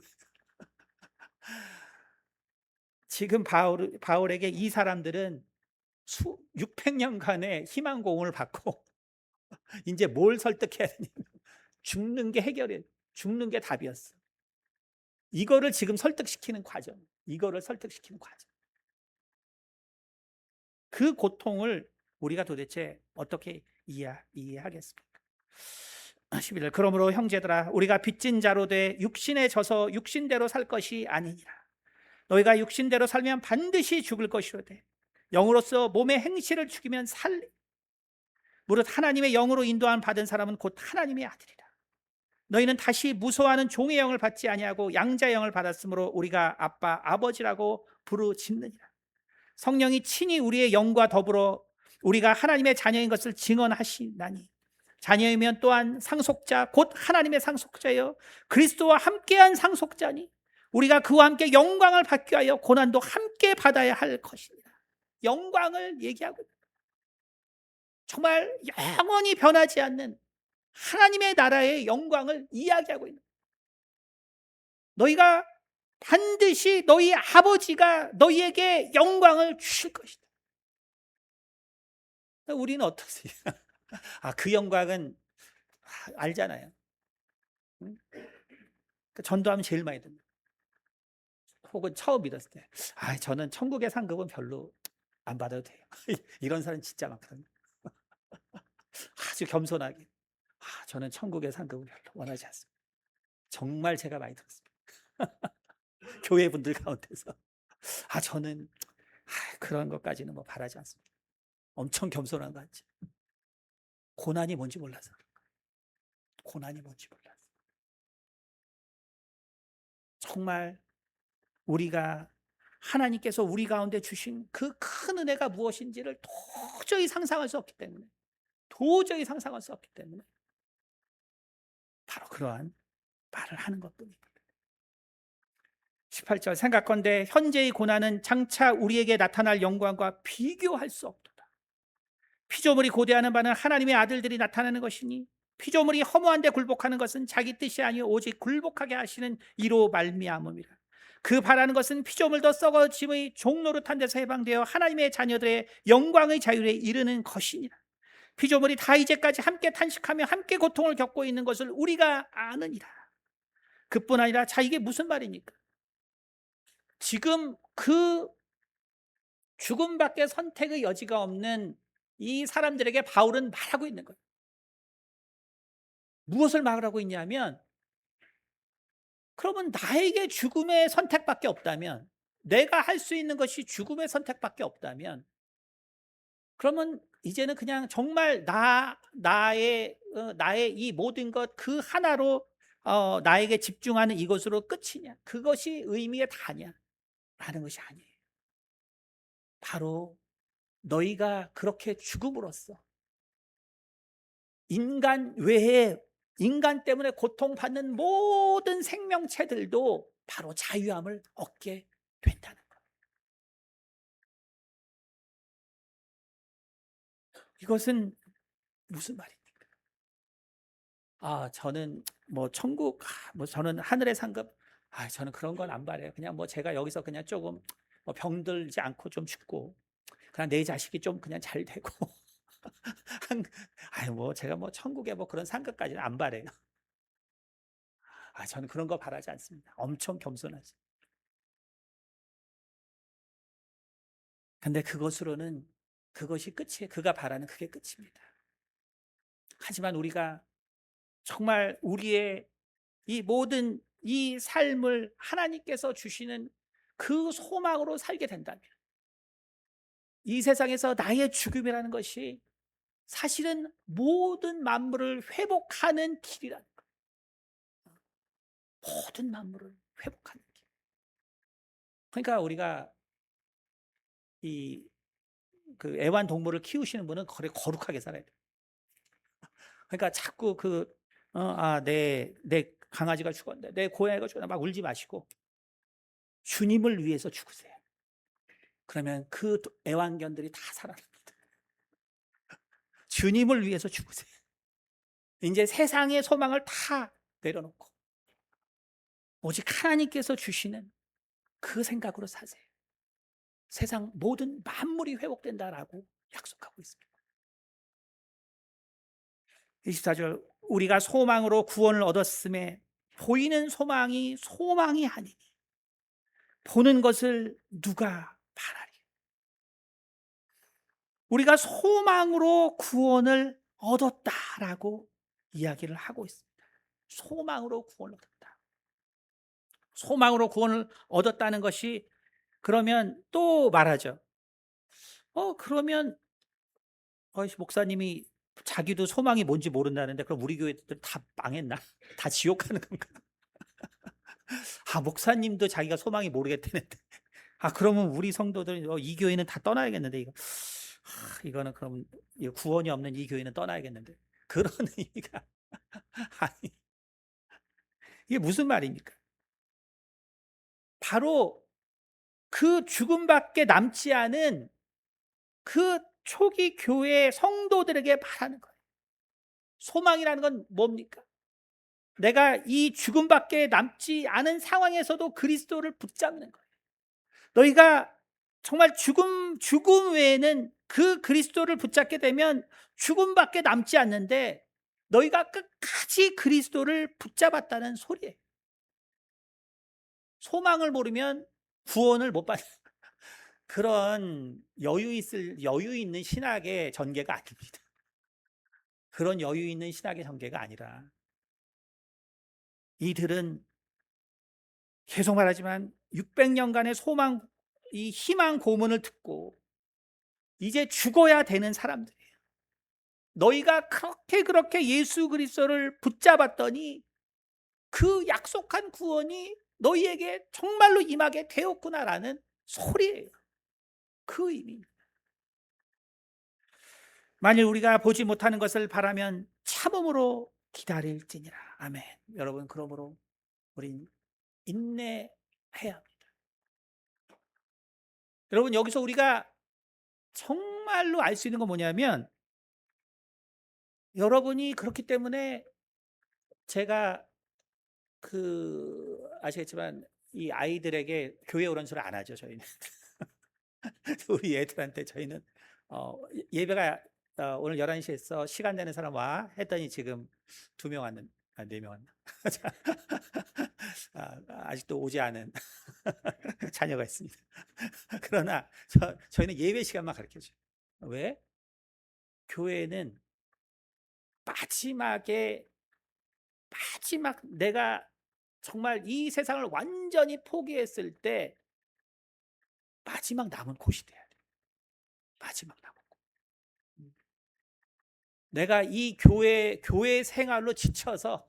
지금 바울에게 이 사람들은 600년간의 희망 고문을 받고 이제 뭘 설득해야 되냐면 죽는 게 해결이에요. 죽는 게 답이었어. 이거를 지금 설득시키는 과정. 이거를 설득시키는 과정. 그 고통을 우리가 도대체 어떻게 이해하겠습니까? 11절 그러므로 형제들아 우리가 빚진 자로 돼 육신에 져서 육신대로 살 것이 아니니라. 너희가 육신대로 살면 반드시 죽을 것이로되 영으로서 몸의 행실을 죽이면 살리. 무릇 하나님의 영으로 인도함 받은 사람은 곧 하나님의 아들이라. 너희는 다시 무서워하는 종의 영을 받지 아니하고 양자의 영을 받았으므로 우리가 아빠 아버지라고 부르짖느니라. 성령이 친히 우리의 영과 더불어 우리가 하나님의 자녀인 것을 증언하시나니 자녀이면 또한 상속자 곧 하나님의 상속자여 그리스도와 함께한 상속자니 우리가 그와 함께 영광을 받기 위하여 고난도 함께 받아야 할 것이니라. 영광을 얘기하고 정말 영원히 변하지 않는 하나님의 나라의 영광을 이야기하고 있는, 너희가 반드시 너희 아버지가 너희에게 영광을 주실 것이다. 우리는 어떠세요? 그 영광은 알잖아요. 전도하면 제일 많이 듣는, 혹은 처음 믿었을 때 저는 천국의 상급은 별로 안 받아도 돼요. 이런 사람 진짜 많거든요. 아주 겸손하게 저는 천국의 상급을 별로 원하지 않습니다. 정말 제가 많이 들었습니다. 교회 분들 가운데서 저는 그런 것까지는 뭐 바라지 않습니다. 엄청 겸손한 거 같지. 고난이 뭔지 몰라서. 고난이 뭔지 몰라서. 정말 우리가 하나님께서 우리 가운데 주신 그 큰 은혜가 무엇인지를 도저히 상상할 수 없기 때문에, 바로 그러한 말을 하는 것뿐입니다. 18절 생각건대 현재의 고난은 장차 우리에게 나타날 영광과 비교할 수 없도다. 피조물이 고대하는 바는 하나님의 아들들이 나타나는 것이니 피조물이 허무한 데 굴복하는 것은 자기 뜻이 아니요 오직 굴복하게 하시는 이로 말미암음이라. 그 바라는 것은 피조물도 썩어짐의 종노릇한 데서 해방되어 하나님의 자녀들의 영광의 자유에 이르는 것이니라. 피조물이 다 이제까지 함께 탄식하며 함께 고통을 겪고 있는 것을 우리가 아느니라. 그뿐 아니라 이게 무슨 말입니까? 지금 그 죽음밖에 선택의 여지가 없는 이 사람들에게 바울은 말하고 있는 거예요. 무엇을 말하고 있냐면, 그러면 나에게 죽음의 선택밖에 없다면, 내가 할 수 있는 것이 죽음의 선택밖에 없다면, 그러면 이제는 그냥 정말 나의 이 모든 것 그 하나로 나에게 집중하는 이것으로 끝이냐? 그것이 의미의 다냐? 라는 것이 아니에요. 바로 너희가 그렇게 죽음으로써 인간 외에 인간 때문에 고통받는 모든 생명체들도 바로 자유함을 얻게 된다는 것. 이것은 무슨 말입니까? 저는 뭐 천국, 뭐 저는 하늘의 상급, 저는 그런 건 안 바래요. 그냥 뭐 제가 여기서 그냥 조금 뭐 병들지 않고 좀 죽고, 그냥 내 자식이 좀 그냥 잘 되고, 뭐 제가 뭐 천국에 뭐 그런 상급까지는 안 바래요. 저는 그런 거 바라지 않습니다. 엄청 겸손하지. 근데 그것으로는 그것이 끝이에요. 그가 바라는 그게 끝입니다. 하지만 우리가 정말 우리의 이 모든 이 삶을 하나님께서 주시는 그 소망으로 살게 된다면, 이 세상에서 나의 죽음이라는 것이 사실은 모든 만물을 회복하는 길이라는 거예요. 모든 만물을 회복하는 길. 그러니까 우리가 그 애완동물을 키우시는 분은 거룩하게 살아야 돼요. 그러니까 자꾸 내 강아지가 죽었는데, 내 고양이가 죽었는데 막 울지 마시고 주님을 위해서 죽으세요. 그러면 그 애완견들이 다 살아납니다. 주님을 위해서 죽으세요. 이제 세상의 소망을 다 내려놓고 오직 하나님께서 주시는 그 생각으로 사세요. 세상 모든 만물이 회복된다라고 약속하고 있습니다. 24절 우리가 소망으로 구원을 얻었음에 보이는 소망이 아니니 보는 것을 누가 바라리. 우리가 소망으로 구원을 얻었다라고 이야기를 하고 있습니다. 소망으로 구원을 얻었다. 소망으로 구원을 얻었다는 것이, 그러면 또 말하죠. 그러면 목사님이 자기도 소망이 뭔지 모른다는데 그럼 우리 교회들 다 망했나? 다 지옥 가는 건가? 목사님도 자기가 소망이 모르겠다는데. 그러면 우리 성도들 이 교회는 다 떠나야겠는데 이거. 이거는 그럼 이 구원이 없는 이 교회는 떠나야겠는데. 그런 의미가 아니, 이게 무슨 말입니까? 바로 그 죽음밖에 남지 않은 그 초기 교회 성도들에게 말하는 거예요. 소망이라는 건 뭡니까? 내가 이 죽음밖에 남지 않은 상황에서도 그리스도를 붙잡는 거예요. 너희가 정말 죽음 외에는 그 그리스도를 붙잡게 되면 죽음밖에 남지 않는데 너희가 끝까지 그리스도를 붙잡았다는 소리예요. 소망을 모르면 구원을 못 받는 그런 여유 있는 신학의 전개가 아닙니다. 그런 여유 있는 신학의 전개가 아니라 이들은 계속 말하지만 600년간의 이 희망 고문을 듣고 이제 죽어야 되는 사람들이에요. 너희가 그렇게 예수 그리스도를 붙잡았더니 그 약속한 구원이 너희에게 정말로 임하게 되었구나라는 소리예요. 그 의미. 만일 우리가 보지 못하는 것을 바라면 참음으로 기다릴지니라. 아멘. 여러분, 그러므로 우린 인내해야 합니다. 여러분, 여기서 우리가 정말로 알 수 있는 건 뭐냐면 여러분이 그렇기 때문에 제가 아시겠지만 이 아이들에게 교회 오라는 소리 안 하죠, 저희는. 우리 애들한테 저희는 예배가 오늘 11시에 있어. 시간 되는 사람 와. 했더니 지금 2명 왔는 4명 왔나? 아직도 오지 않은 자녀가 있습니다. 그러나 저희는 예배 시간만 가르쳐줘요. 왜? 교회는 마지막 내가 정말 이 세상을 완전히 포기했을 때 마지막 남은 곳이 돼야 돼. 마지막 남은 곳. 내가 이 교회 생활로 지쳐서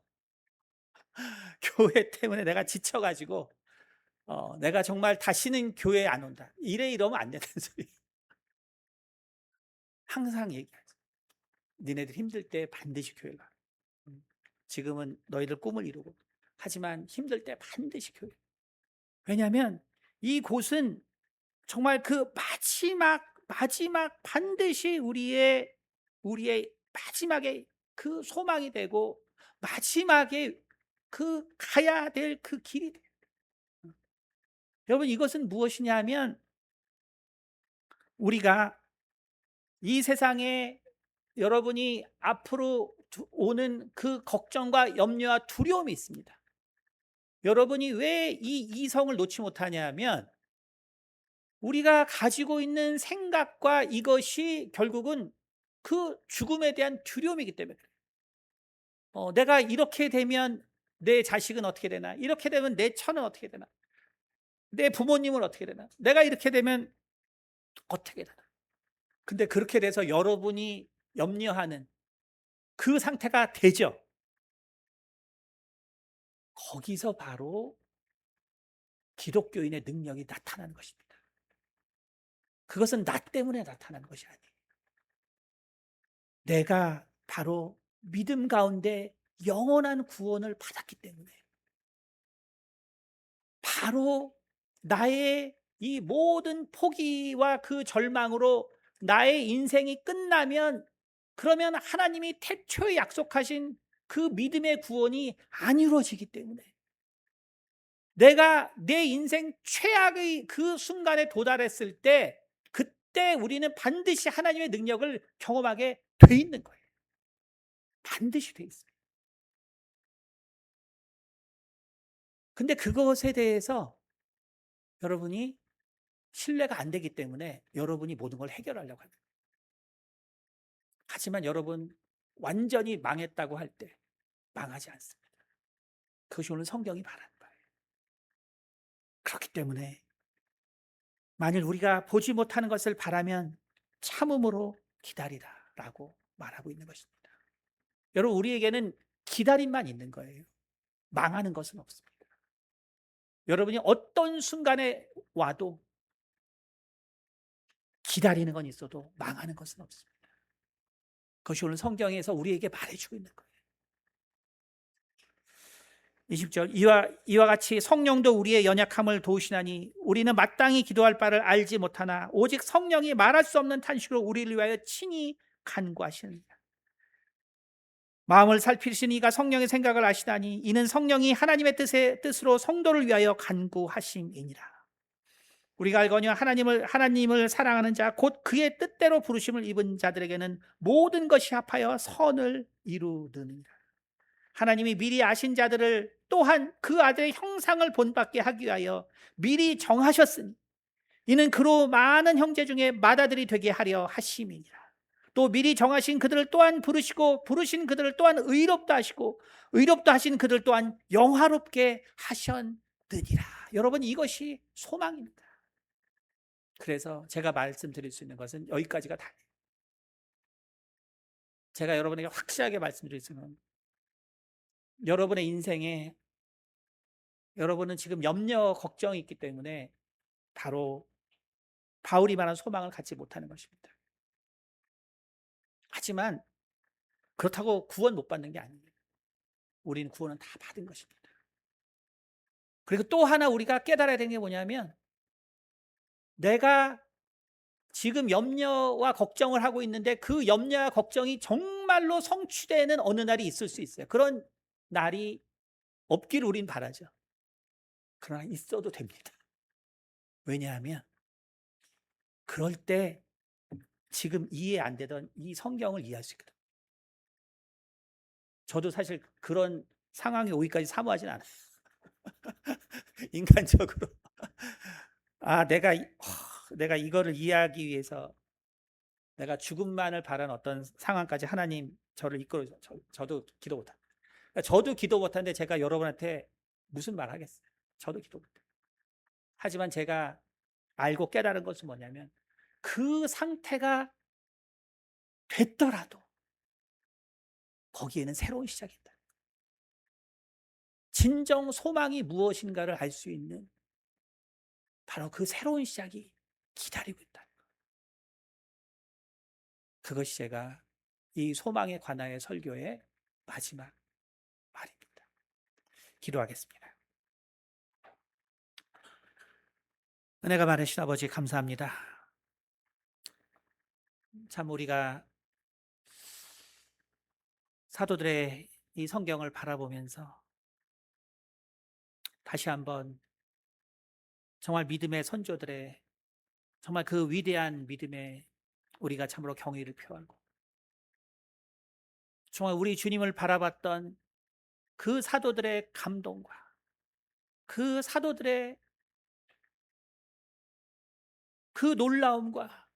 교회 때문에 내가 지쳐가지고 내가 정말 다시는 교회에 안 온다. 이러면 안 된다는 소리. 항상 얘기하죠. 니네들 힘들 때 반드시 교회 가. 지금은 너희들 꿈을 이루고 하지만 힘들 때 반드시 교회. 왜냐하면 이곳은 정말 그 마지막 반드시 우리의 마지막에 그 소망이 되고 마지막에 그 가야 될 그 길이 돼요. 여러분, 이것은 무엇이냐 하면 우리가 이 세상에 여러분이 앞으로 오는 그 걱정과 염려와 두려움이 있습니다. 여러분이 왜 이 이성을 놓지 못하냐 하면 우리가 가지고 있는 생각과 이것이 결국은 그 죽음에 대한 두려움이기 때문에 그래요. 내가 이렇게 되면 내 자식은 어떻게 되나? 이렇게 되면 내 처는 어떻게 되나? 내 부모님은 어떻게 되나? 내가 이렇게 되면 어떻게 되나? 근데 그렇게 돼서 여러분이 염려하는 그 상태가 되죠. 거기서 바로 기독교인의 능력이 나타나는 것입니다. 그것은 나 때문에 나타나는 것이 아니에요. 내가 바로 믿음 가운데 영원한 구원을 받았기 때문에 바로 나의 이 모든 포기와 그 절망으로 나의 인생이 끝나면 그러면 하나님이 태초에 약속하신 그 믿음의 구원이 안 이루어지기 때문에 내가 내 인생 최악의 그 순간에 도달했을 때 그때 우리는 반드시 하나님의 능력을 경험하게 돼 있는 거예요. 반드시 돼 있어요. 근데 그것에 대해서 여러분이 신뢰가 안 되기 때문에 여러분이 모든 걸 해결하려고 하는 거예요. 하지만 여러분 완전히 망했다고 할 때 망하지 않습니다. 그것이 오늘 성경이 말하는 바예요. 그렇기 때문에 만일 우리가 보지 못하는 것을 바라면 참음으로 기다리라라고 말하고 있는 것입니다. 여러분, 우리에게는 기다림만 있는 거예요. 망하는 것은 없습니다. 여러분이 어떤 순간에 와도 기다리는 건 있어도 망하는 것은 없습니다. 그것이 오늘 성경에서 우리에게 말해주고 있는 거예요. 20절, 이와 같이 성령도 우리의 연약함을 도우시나니 우리는 마땅히 기도할 바를 알지 못하나 오직 성령이 말할 수 없는 탄식으로 우리를 위하여 친히 간구하시느니라. 마음을 살피시는 이가 성령의 생각을 아시다니 이는 성령이 하나님의 뜻으로 성도를 위하여 간구하심이니라. 우리가 알거니와 하나님을 사랑하는 자 곧 그의 뜻대로 부르심을 입은 자들에게는 모든 것이 합하여 선을 이루느니라. 하나님이 미리 아신 자들을 또한 그 아들의 형상을 본받게 하기 위하여 미리 정하셨으니 이는 그로 많은 형제 중에 맏아들이 되게 하려 하심이니라. 또 미리 정하신 그들을 또한 부르시고 부르신 그들을 또한 의롭다 하시고 의롭다 하신 그들 또한 영화롭게 하셨느니라. 여러분, 이것이 소망입니다. 그래서 제가 말씀드릴 수 있는 것은 여기까지가 다예요. 제가 여러분에게 확실하게 말씀드릴 수 있는, 여러분의 인생에 여러분은 지금 염려 걱정이 있기 때문에 바로 바울이 말한 소망을 갖지 못하는 것입니다. 하지만 그렇다고 구원 못 받는 게 아니에요. 우리는 구원은 다 받은 것입니다. 그리고 또 하나 우리가 깨달아야 되는 게 뭐냐면, 내가 지금 염려와 걱정을 하고 있는데 그 염려와 걱정이 정말로 성취되는 어느 날이 있을 수 있어요. 그런 날이 없기를 우린 바라죠. 그러나 있어도 됩니다. 왜냐하면 그럴 때 지금 이해 안 되던 이 성경을 이해할 수 있거든요. 저도 사실 그런 상황에 오기까지 사모하진 않아요. 인간적으로 내가 이거를 이해하기 위해서 내가 죽음만을 바라는 어떤 상황까지 하나님 저를 이끌어 저도 기도 못합니다. 저도 기도 못하는데 제가 여러분한테 무슨 말 하겠어요. 저도 기도 못해요. 하지만 제가 알고 깨달은 것은 뭐냐면, 그 상태가 됐더라도 거기에는 새로운 시작이 있다. 진정 소망이 무엇인가를 알 수 있는 바로 그 새로운 시작이 기다리고 있다. 그것이 제가 이 소망에 관하여 설교의 마지막 말입니다. 기도하겠습니다. 은혜가 많으신 아버지, 감사합니다. 참 우리가 사도들의 이 성경을 바라보면서 다시 한번 정말 믿음의 선조들의 정말 그 위대한 믿음에 우리가 참으로 경의를 표하고, 정말 우리 주님을 바라봤던 그 사도들의 감동과 그 사도들의 그 놀라움과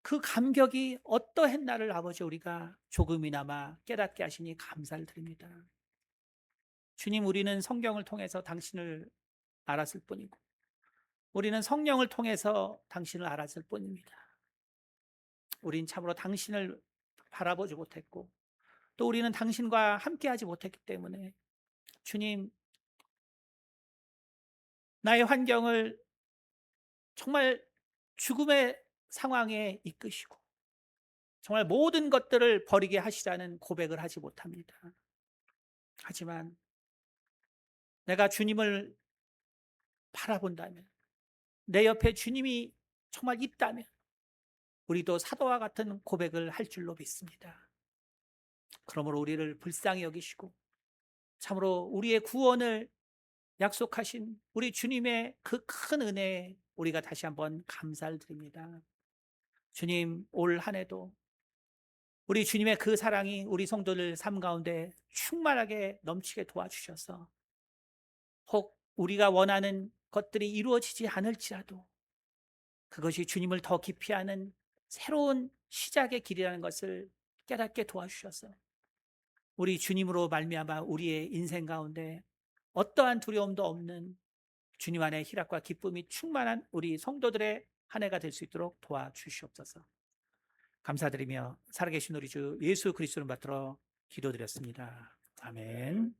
그 감격이 어떠했나를 아버지 우리가 조금이나마 깨닫게 하시니 감사를 드립니다. 주님, 우리는 성경을 통해서 당신을 알았을 뿐이고 우리는 성령을 통해서 당신을 알았을 뿐입니다. 우린 참으로 당신을 바라보지 못했고 또 우리는 당신과 함께하지 못했기 때문에 주님, 나의 환경을 정말 죽음의 상황에 이끄시고 정말 모든 것들을 버리게 하시자는 고백을 하지 못합니다. 하지만 내가 주님을 바라본다면, 내 옆에 주님이 정말 있다면 우리도 사도와 같은 고백을 할 줄로 믿습니다. 그러므로 우리를 불쌍히 여기시고 참으로 우리의 구원을 약속하신 우리 주님의 그 큰 은혜에 우리가 다시 한번 감사를 드립니다. 주님, 올 한 해도 우리 주님의 그 사랑이 우리 성도들 삶 가운데 충만하게 넘치게 도와주셔서 혹 우리가 원하는 것들이 이루어지지 않을지라도 그것이 주님을 더 깊이 아는 새로운 시작의 길이라는 것을 깨닫게 도와주셔서 우리 주님으로 말미암아 우리의 인생 가운데 어떠한 두려움도 없는 주님 안에 희락과 기쁨이 충만한 우리 성도들의 한 해가 될 수 있도록 도와주시옵소서. 감사드리며 살아계신 우리 주 예수 그리스도를 받들어 기도드렸습니다. 아멘.